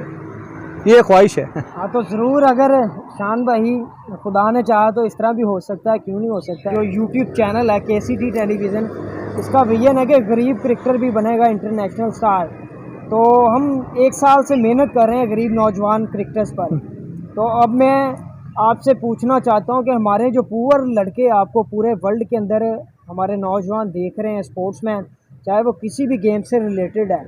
ये ख्वाहिश है। हाँ, तो ज़रूर अगर शान भाई खुदा ने चाहा तो इस तरह भी हो सकता है, क्यों नहीं हो सकता। जो यूट्यूब चैनल है KCT टेलीविज़न, इसका विजन है कि गरीब क्रिकेटर भी बनेगा इंटरनेशनल स्टार। तो हम 1 साल से मेहनत कर रहे हैं गरीब नौजवान क्रिकेटर्स पर। तो अब मैं आपसे पूछना चाहता हूं कि हमारे जो पुअर लड़के आपको पूरे वर्ल्ड के अंदर हमारे नौजवान देख रहे हैं, स्पोर्ट्समैन, चाहे वो किसी भी गेम से रिलेटेड है,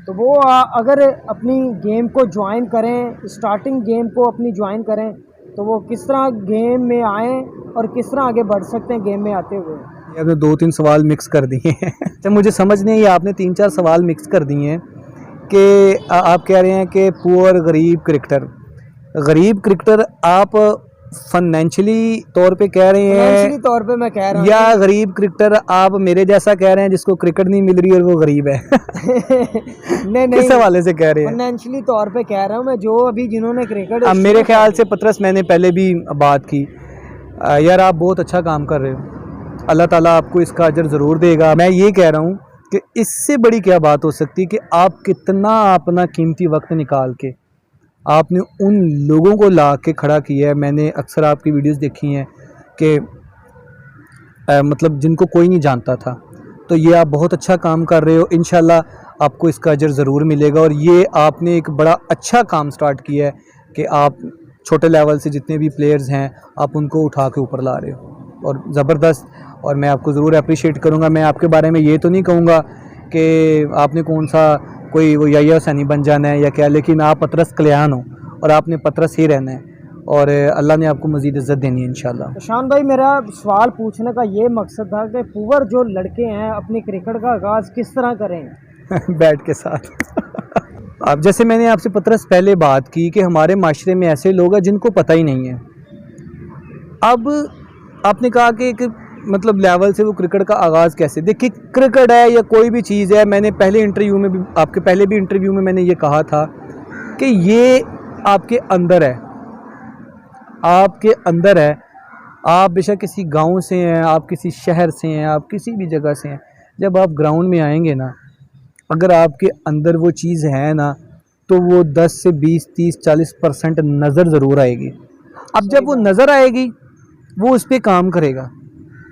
तो वो अगर अपनी गेम को ज्वाइन करें, स्टार्टिंग गेम को अपनी ज्वाइन करें, तो वो किस तरह गेम में आएँ और किस तरह आगे बढ़ सकते हैं गेम में आते हुए? आपने 2-3 सवाल मिक्स कर दिए हैं। तो मुझे समझ नहीं आई, आपने 3-4 सवाल मिक्स कर दिए हैं कि आप कह रहे हैं कि पुअर गरीब क्रिकेटर आप फाइनेंशियली तौर पे कह रहे हैं, फाइनेंशियली तौर पे मैं कह रहा हूँ, या गरीब क्रिकेटर आप मेरे जैसा कह रहे हैं जिसको क्रिकेट नहीं मिल रही और वो गरीब है? नहीं, किस हवाले से कह रहे हैं? फाइनेंशियली तौर पे कह रहा हूँ मैं, जो अभी जिन्होंने क्रिकेट, अब मेरे ख्याल से पतरस, मैंने पहले भी बात की, यार आप बहुत अच्छा काम कर रहे हो, अल्लाह ताला आपको इसका अजर ज़रूर देगा। मैं ये कह रहा हूँ कि इससे बड़ी क्या बात हो सकती है कि आप कितना अपना कीमती वक्त निकाल के आपने उन लोगों को ला के खड़ा किया है। मैंने अक्सर आपकी वीडियोस देखी हैं कि मतलब जिनको कोई नहीं जानता था, तो ये आप बहुत अच्छा काम कर रहे हो, इंशाल्लाह आपको इसका अजर ज़रूर मिलेगा। और ये आपने एक बड़ा अच्छा काम स्टार्ट किया है कि आप छोटे लेवल से जितने भी प्लेयर्स हैं आप उनको उठा के ऊपर ला रहे हो, और ज़बरदस्त। और मैं आपको ज़रूर अप्रिशिएट करूँगा। मैं आपके बारे में ये तो नहीं कहूँगा कि आपने कौन सा कोई वो याया हुसैनी बन जाना है या क्या, लेकिन आप पतरस कल्याण हो और आपने पतरस ही रहना है, और अल्लाह ने आपको मज़ीद इज़्ज़त देनी है इंशाल्लाह। तो शान भाई, मेरा सवाल पूछने का ये मकसद था कि पुअर जो लड़के हैं अपनी क्रिकेट का आगाज़ किस तरह करें? बैट के साथ। अब जैसे मैंने आपसे पतरस पहले बात की कि हमारे माशरे में ऐसे लोग हैं जिनको पता ही नहीं है। अब आपने कहा कि एक मतलब लेवल से वो क्रिकेट का आगाज़ कैसे, देखिए क्रिकेट है या कोई भी चीज़ है, मैंने पहले इंटरव्यू में भी, आपके पहले भी इंटरव्यू में मैंने ये कहा था कि ये आपके अंदर है, आपके अंदर है। आप बेशक किसी गांव से हैं, आप किसी शहर से हैं, आप किसी भी जगह से हैं, जब आप ग्राउंड में आएंगे ना, अगर आपके अंदर वो चीज़ है ना, तो वो 10 से 20, 30, 40% नज़र ज़रूर आएगी। अब जब वो नज़र आएगी, वो उस पर काम करेगा,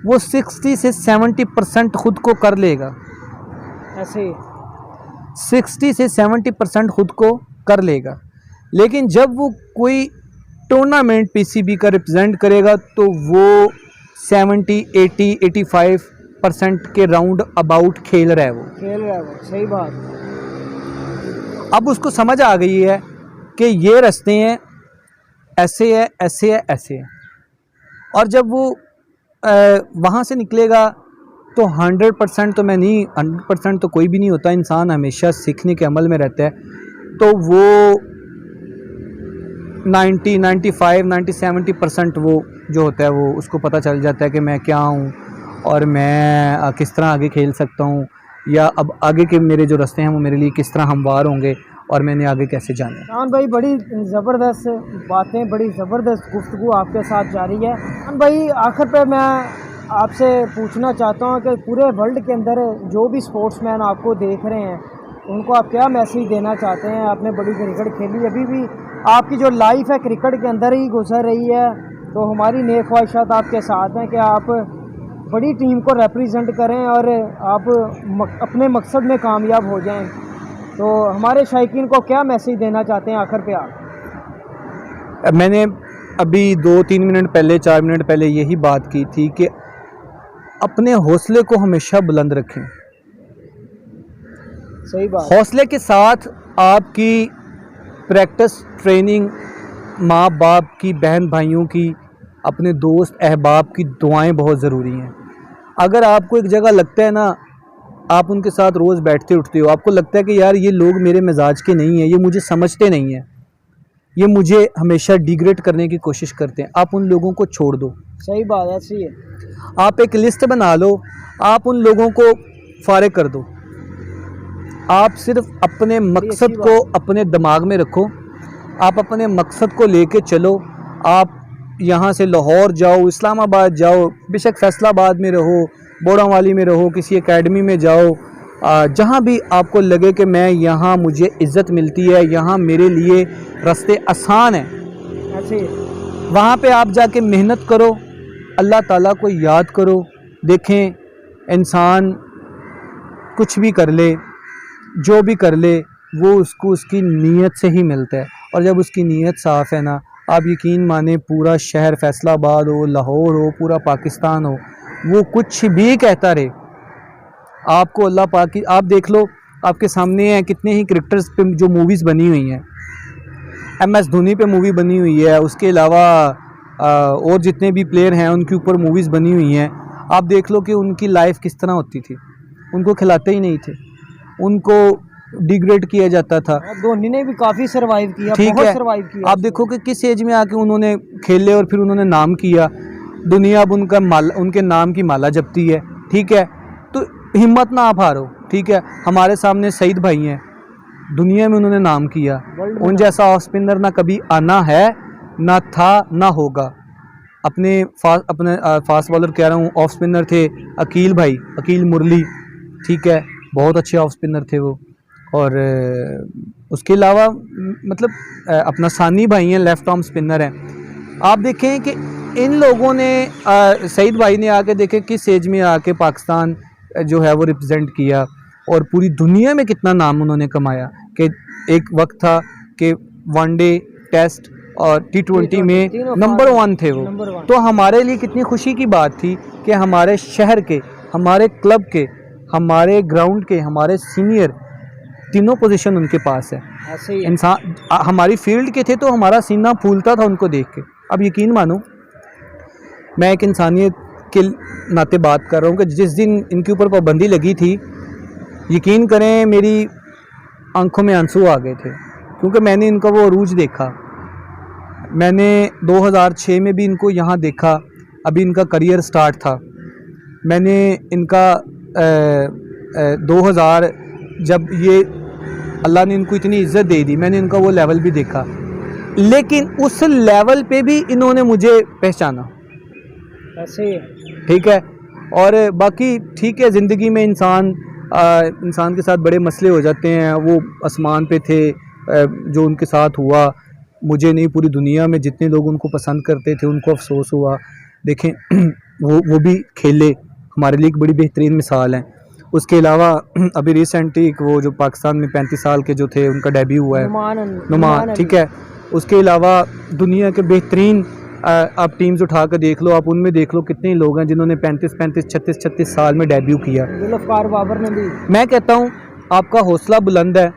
वो 60 से 70% ख़ुद को कर लेगा। ऐसे 60 से 70% ख़ुद को कर लेगा। लेकिन जब वो कोई टूर्नामेंट पीसीबी का रिप्रेजेंट करेगा, तो वो 70, 80, 85% के राउंड अबाउट खेल रहा है वो। सही बात। अब उसको समझ आ गई है कि ये रास्ते हैं, ऐसे है, ऐसे है, ऐसे है। और जब वो वहाँ से निकलेगा तो 100% तो मैं नहीं, 100% तो कोई भी नहीं होता, इंसान हमेशा सीखने के अमल में रहता है। तो वो 90, 95, 90, 70% वो जो होता है वो उसको पता चल जाता है कि मैं क्या हूँ और मैं किस तरह आगे खेल सकता हूँ, या अब आगे के मेरे जो रास्ते हैं वो मेरे लिए किस तरह हमवार होंगे और मैंने आगे कैसे जाना है। खान भाई, बड़ी ज़बरदस्त बातें, बड़ी ज़बरदस्त गुफ्तगू आपके साथ जारी है। खान भाई, आखिर पे मैं आपसे पूछना चाहता हूँ कि पूरे वर्ल्ड के अंदर जो भी स्पोर्ट्समैन आपको देख रहे हैं, उनको आप क्या मैसेज देना चाहते हैं? आपने बड़ी क्रिकेट खेली, अभी भी आपकी जो लाइफ है क्रिकेट के अंदर ही गुजर रही है, तो हमारी नेक ख्वाहिशात आपके साथ हैं कि आप बड़ी टीम को रिप्रेजेंट करें और आप अपने मकसद में कामयाब हो जाएं। तो हमारे शायकीन को क्या मैसेज देना चाहते हैं आखिर पे आप? मैंने अभी 2-3 मिनट पहले, 4 मिनट पहले यही बात की थी कि अपने हौसले को हमेशा बुलंद रखें। सही बात। हौसले के साथ आपकी प्रैक्टिस, ट्रेनिंग, माँ बाप की, बहन भाइयों की, अपने दोस्त अहबाब की दुआएं बहुत ज़रूरी हैं। अगर आपको एक जगह लगता है ना, आप उनके साथ रोज़ बैठते उठते हो, आपको लगता है कि यार ये लोग मेरे मिजाज के नहीं हैं, ये मुझे समझते नहीं हैं, ये मुझे हमेशा डिग्रेड करने की कोशिश करते हैं, आप उन लोगों को छोड़ दो। सही बात, ऐसी है। आप एक लिस्ट बना लो, आप उन लोगों को फारिग कर दो। आप सिर्फ अपने मकसद को अपने दिमाग में रखो, आप अपने मकसद को लेके चलो। आप यहाँ से लाहौर जाओ, इस्लामाबाद जाओ, बेशक फैसलाबाद में रहो, बोड़ावाली में रहो, किसी एकेडमी में जाओ, जहाँ भी आपको लगे कि मैं यहाँ मुझे इज़्ज़त मिलती है, यहाँ मेरे लिए रास्ते आसान हैं, ऐसे वहाँ पे आप जाके मेहनत करो, अल्लाह ताला को याद करो। देखें, इंसान कुछ भी कर ले, जो भी कर ले, वो उसको उसकी नीयत से ही मिलता है। और जब उसकी नीयत साफ़ है ना, आप यकीन माने, पूरा शहर फैसलाबाद हो, लाहौर हो, पूरा पाकिस्तान हो, वो कुछ भी कहता रहे, आपको अल्लाह पाक की, आप देख लो, आपके सामने है कितने ही क्रिकेटर्स पे जो मूवीज़ बनी हुई हैं। MS धोनी पे मूवी बनी हुई है, उसके अलावा और जितने भी प्लेयर हैं उनके ऊपर मूवीज़ बनी हुई हैं। आप देख लो कि उनकी लाइफ किस तरह होती थी। उनको खिलाते ही नहीं थे, उनको डिग्रेड किया जाता था। धोनी ने भी काफ़ी सर्वाइव किया, ठीक बहुत है, सर्वाइव किया। आप देखो कि किस एज में आके उन्होंने खेले और फिर उन्होंने नाम किया, दुनिया अब उनके नाम की माला जपती है। ठीक है, तो हिम्मत ना आप हारो। ठीक है, हमारे सामने सईद भाई हैं, दुनिया में उन्होंने नाम किया, उन जैसा ऑफ स्पिनर ना कभी आना है, ना था, ना होगा। अपने फास्ट बॉलर कह रहा हूँ, ऑफ स्पिनर थे अकील भाई, अकील मुरली, ठीक है, बहुत अच्छे ऑफ स्पिनर थे वो। और उसके अलावा मतलब अपना सानी भाई हैं, लेफ़्ट आर्म स्पिनर हैं। आप देखें कि इन लोगों ने, सईद भाई ने आके देखें किस एज में आके पाकिस्तान जो है वो रिप्रेजेंट किया और पूरी दुनिया में कितना नाम उन्होंने कमाया। कि एक वक्त था कि वनडे, टेस्ट और T20 में नंबर 1 थे वो। तो हमारे लिए कितनी खुशी की बात थी कि हमारे शहर के, हमारे क्लब के, हमारे ग्राउंड के, हमारे सीनियर तीनों पोजीशन उनके पास है। इंसान हमारी फील्ड के थे तो हमारा सीना फूलता था उनको देख के। अब यकीन मानो, मैं एक इंसानियत के नाते बात कर रहा हूँ कि जिस दिन इनके ऊपर पाबंदी लगी थी, यकीन करें मेरी आंखों में आंसू आ गए थे, क्योंकि मैंने इनका वो अरूज देखा। मैंने 2006 में भी इनको यहाँ देखा, अभी इनका करियर स्टार्ट था। मैंने इनका 2000 जब ये अल्लाह ने इनको इतनी इज़्ज़त दे दी, मैंने इनका वो लेवल भी देखा, लेकिन उस लेवल पे भी इन्होंने मुझे पहचाना। ऐसे ही है। ठीक है। और बाकी ठीक है, ज़िंदगी में इंसान के साथ बड़े मसले हो जाते हैं। वो आसमान पे थे, जो उनके साथ हुआ मुझे नहीं, पूरी दुनिया में जितने लोग उनको पसंद करते थे उनको अफसोस हुआ। देखें वो भी खेले, हमारे लिए एक बड़ी बेहतरीन मिसाल है। उसके अलावा अभी रिसेंटली वो जो पाकिस्तान में 35 साल के जो थे उनका डेब्यू हुआ है, नुमान, ठीक है। उसके अलावा दुनिया के बेहतरीन आप टीम्स उठा कर देख लो, आप उनमें देख लो कितने लोग हैं जिन्होंने 35-35, 36-36 साल में डेब्यू किया। जुल्फ़कार बाबर ने भी। मैं कहता हूँ आपका हौसला बुलंद है,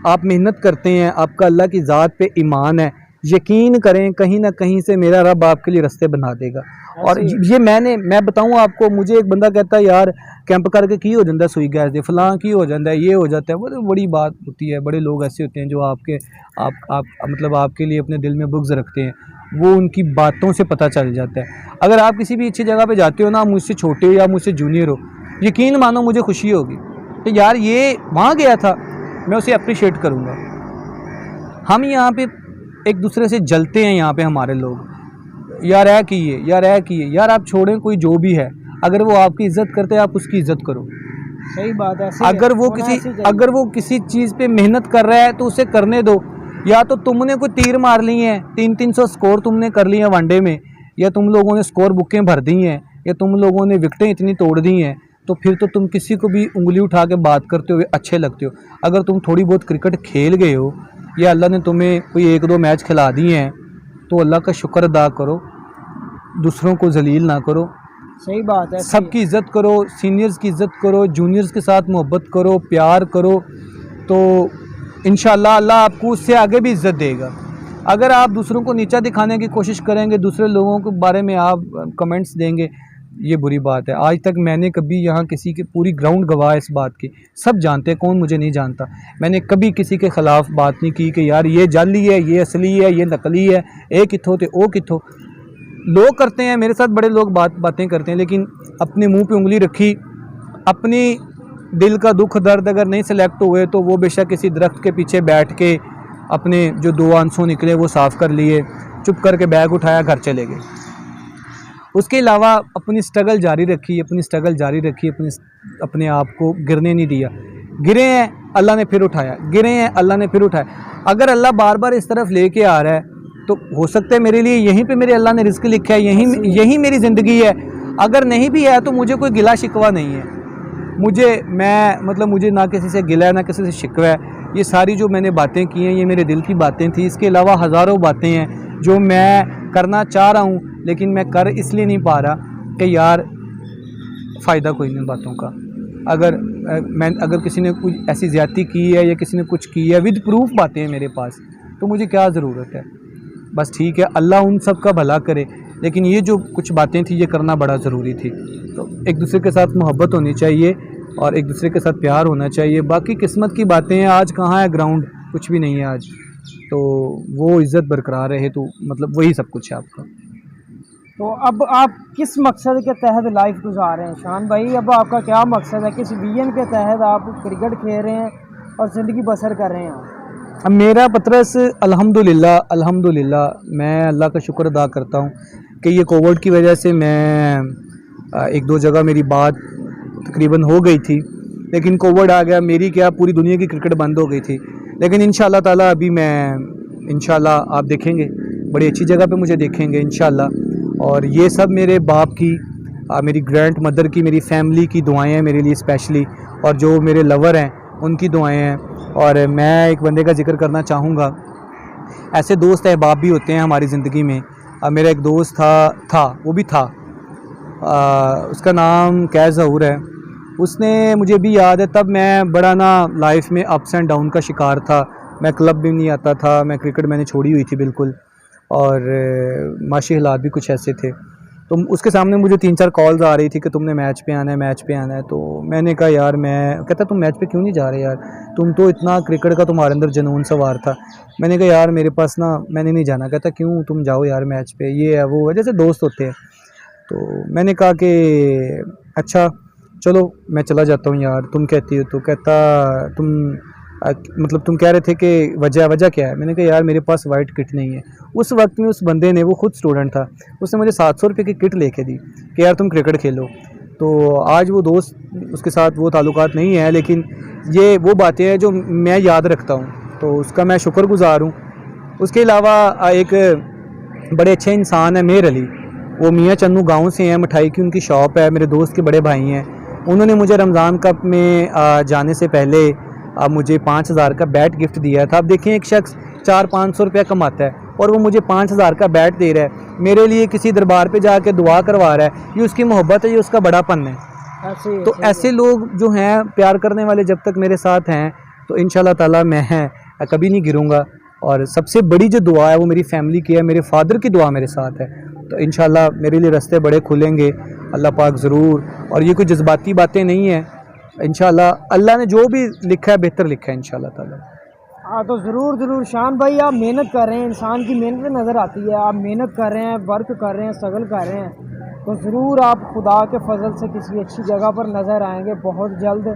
आप मेहनत करते हैं, आपका अल्लाह की ज़ात पे ईमान है, यकीन करें कहीं ना कहीं से मेरा रब आपके लिए रास्ते बना देगा। और ये मैं बताऊँ आपको, मुझे एक बंदा कहता है यार कैंप करके की हो जाता है, सुई गैस दे फलां की हो जाता है, ये हो जाता है, वो तो बड़ी बात होती है। बड़े लोग ऐसे होते हैं जो आप मतलब आपके लिए अपने दिल में बुग़्ज़ रखते हैं, वो उनकी बातों से पता चल जाता है। अगर आप किसी भी अच्छी जगह पे जाते हो ना, मुझसे छोटे हो या मुझसे जूनियर हो, यकीन मानो मुझे खुशी होगी कि यार ये वहाँ गया था, मैं उसे अप्रिशिएट करूँगा। हम यहाँ पे एक दूसरे से जलते हैं, यहाँ पे हमारे लोग, यार है कि ये, यार है कि ये, यार आप छोड़ें कोई जो भी है, अगर वो आपकी इज़्ज़त करते हैं आप उसकी इज़्ज़त करो। सही बात है। अगर वो किसी चीज़ पे मेहनत कर रहा है तो उसे करने दो। या तो तुमने कोई तीर मार ली हैं, 300-300 स्कोर तुमने कर लिए हैं वनडे में, या तुम लोगों ने स्कोर बुकें भर दी हैं, या तुम लोगों ने विकटें इतनी तोड़ दी हैं, तो फिर तो तुम किसी को भी उंगली उठा के बात करते हुए अच्छे लगते हो। अगर तुम थोड़ी बहुत क्रिकेट खेल गए हो या अल्लाह ने तुम्हें कोई 1-2 मैच खिला दिए हैं तो अल्लाह का शुक्र अदा करो, दूसरों को जलील ना करो। सही बात है। सबकी इज़्ज़त करो, सीनियर्स की इज़्ज़त करो, जूनियर्स के साथ मोहब्बत करो, प्यार करो, तो इंशाअल्लाह अल्लाह आपको उससे आगे भी इज़्ज़त देगा। अगर आप दूसरों को नीचा दिखाने की कोशिश करेंगे, दूसरे लोगों के बारे में आप कमेंट्स देंगे, ये बुरी बात है। आज तक मैंने कभी यहाँ किसी के, पूरी ग्राउंड गवाह है इस बात की, सब जानते हैं, कौन मुझे नहीं जानता, मैंने कभी किसी के ख़िलाफ़ बात नहीं की कि यार ये जाली है, ये असली है, ये नकली है, ए किथों ते ओ किथों। लोग करते हैं, मेरे साथ बड़े लोग बातें करते हैं, लेकिन अपने मुंह पे उंगली रखी, अपनी दिल का दुख दर्द अगर नहीं सेलेक्ट हुए तो वो बेशक किसी दरख्त के पीछे बैठ के अपने जो 2 आंसू निकले वो साफ़ कर लिए, चुप करके बैग उठाया, घर चले गए। उसके अलावा अपनी स्ट्रगल जारी रखी, अपने आप को गिरने नहीं दिया। गिरे हैं अल्लाह ने फिर उठाया, गिरे हैं अल्लाह ने फिर उठाया। अगर अल्लाह बार बार इस तरफ लेके आ रहा है तो हो सकता है मेरे लिए यहीं पे मेरे अल्लाह ने रिस्क लिखा है, यहीं मेरी ज़िंदगी है। अगर नहीं भी है तो मुझे कोई गिला शिकवा नहीं है, मुझे ना किसी से गिला है ना किसी से शिकवा है। ये सारी जो मैंने बातें की हैं ये मेरे दिल की बातें थी। इसके अलावा हज़ारों बातें हैं जो मैं करना चाह रहा हूँ, लेकिन मैं कर इसलिए नहीं पा रहा कि यार फ़ायदा कोई नहीं बातों का। अगर किसी ने कुछ ऐसी ज़्यादती की है या किसी ने कुछ की है, विद प्रूफ बातें हैं मेरे पास, तो मुझे क्या ज़रूरत है। बस ठीक है, अल्लाह उन सब का भला करे, लेकिन ये जो कुछ बातें थी ये करना बड़ा ज़रूरी थी। तो एक दूसरे के साथ मोहब्बत होनी चाहिए और एक दूसरे के साथ प्यार होना चाहिए। बाकी किस्मत की बातें हैं, आज कहाँ है ग्राउंड, कुछ भी नहीं है आज, तो वो इज़्ज़त बरकरार रहे तो मतलब वही सब कुछ है आपका। तो अब आप किस मकसद के तहत लाइफ गुजार रहे हैं शान भाई? अब आपका क्या मकसद है, किस विजन के तहत आप क्रिकेट खेल रहे हैं और ज़िंदगी बसर कर रहे हैं? अब मेरा पतरस अल्हम्दुलिल्लाह मैं अल्लाह का शुक्र अदा करता हूँ कि ये कोविड की वजह से मैं 1-2 जगह मेरी बात तकरीबन हो गई थी, लेकिन कोविड आ गया, मेरी क्या पूरी दुनिया की क्रिकेट बंद हो गई थी। लेकिन इंशाअल्लाह ताला अभी मैं इंशाअल्लाह आप देखेंगे बड़ी अच्छी जगह पे मुझे देखेंगे इंशाअल्लाह। और ये सब मेरे बाप की, मेरी ग्रैंड मदर की, मेरी फैमिली की दुआएं हैं मेरे लिए स्पेशली, और जो मेरे लवर हैं उनकी दुआएं हैं। और मैं एक बंदे का जिक्र करना चाहूँगा, ऐसे दोस्त अहबाब भी होते हैं हमारी ज़िंदगी में। मेरा एक दोस्त था, उसका नाम कैज़ ज़हूर है। उसने, मुझे भी याद है तब मैं बड़ा ना लाइफ में अप्स एंड डाउन का शिकार था, मैं क्लब भी नहीं आता था, मैं क्रिकेट मैंने छोड़ी हुई थी बिल्कुल, और माशी हालात भी कुछ ऐसे थे। तो उसके सामने मुझे 3-4 कॉल्स आ रही थी कि तुमने मैच पे आना है। तो मैंने कहा यार, मैं कहता तुम मैच पे क्यों नहीं जा रहे यार, तुम तो इतना क्रिकेट का तुम्हारे अंदर जुनून सवार था। मैंने कहा यार मेरे पास ना, मैंने नहीं जाना। कहता क्यों, तुम जाओ यार मैच पे, ये है वो है, जैसे दोस्त होते हैं। तो मैंने कहा कि अच्छा चलो मैं चला जाता हूँ यार, तुम कहती हो तो। कहता तुम मतलब तुम कह रहे थे कि वजह क्या है। मैंने कहा यार मेरे पास वाइट किट नहीं है। उस वक्त में उस बंदे ने, वो खुद स्टूडेंट था, उसने मुझे 700 रुपये की किट लेके दी कि यार तुम क्रिकेट खेलो। तो आज वो दोस्त, उसके साथ वो ताल्लुकात नहीं है, लेकिन ये वो बातें हैं जो मैं याद रखता हूँ, तो उसका मैं शुक्रगुज़ार हूँ। उसके अलावा एक बड़े अच्छे इंसान है मेहर अली, वो मियाँ चन्नू गांव से हैं, मिठाई की उनकी शॉप है, मेरे दोस्त के बड़े भाई हैं। उन्होंने मुझे रमज़ान कप में जाने से पहले मुझे 5000 का बैट गिफ्ट दिया था। अब देखें, एक शख्स 400-500 रुपया कमाता है और वो मुझे 5000 का बैट दे रहा है, मेरे लिए किसी दरबार पे जाके दुआ करवा रहा है। ये उसकी मोहब्बत है, ये उसका बड़ापन है। तो ऐसे लोग जो हैं, प्यार करने वाले, जब तक मेरे साथ हैं तो इंशाल्लाह ताला मैं कभी नहीं गिरूंगा। और सबसे बड़ी जो दुआ है वो मेरी फैमिली की है, मेरे फादर की दुआ मेरे साथ है। तो इंशाल्लाह मेरे लिए रास्ते बड़े खुलेंगे, अल्लाह पाक ज़रूर। और ये कोई जज्बाती बातें नहीं है, इंशाल्लाह अल्लाह ने जो भी लिखा है बेहतर लिखा है इंशाल्लाह ताला। हाँ, तो ज़रूर शान भाई, आप मेहनत कर रहे हैं, इंसान की मेहनत नज़र आती है। आप मेहनत कर रहे हैं, वर्क कर रहे हैं, स्ट्रगल कर रहे हैं, तो ज़रूर आप खुदा के फजल से किसी अच्छी जगह पर नज़र आएंगे बहुत जल्द।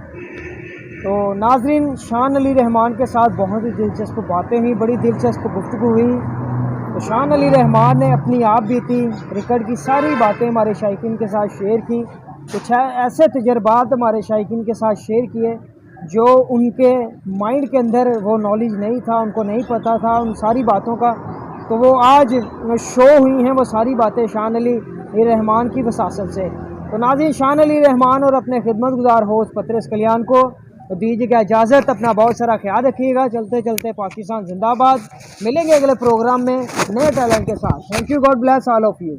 तो नाजरीन, शान अली रहमान के साथ बहुत ही दिलचस्प बातें हुई, बड़ी दिलचस्प गुफ्तगू हुई। तो शान अली रहमान ने अपनी आप बीती क्रिकेट की सारी बातें हमारे शायकीन के साथ शेयर की। कुछ ऐसे तजर्बात हमारे शायकीन के साथ शेयर किए जो उनके माइंड के अंदर वो नॉलेज नहीं था, उनको नहीं पता था उन सारी बातों का। तो वो आज शो हुई हैं वो सारी बातें शान अली रहमान की वसासत से। तो नाज़रीन, शान अली रहमान और अपने खिदमतगुजार होस्ट पतरस कल्याण को तो दीजिएगा इजाज़त। अपना बहुत सारा ख्याल रखिएगा। चलते चलते पाकिस्तान जिंदाबाद। मिलेंगे अगले प्रोग्राम में नए टैलेंट के साथ। Thank you, God bless all of you.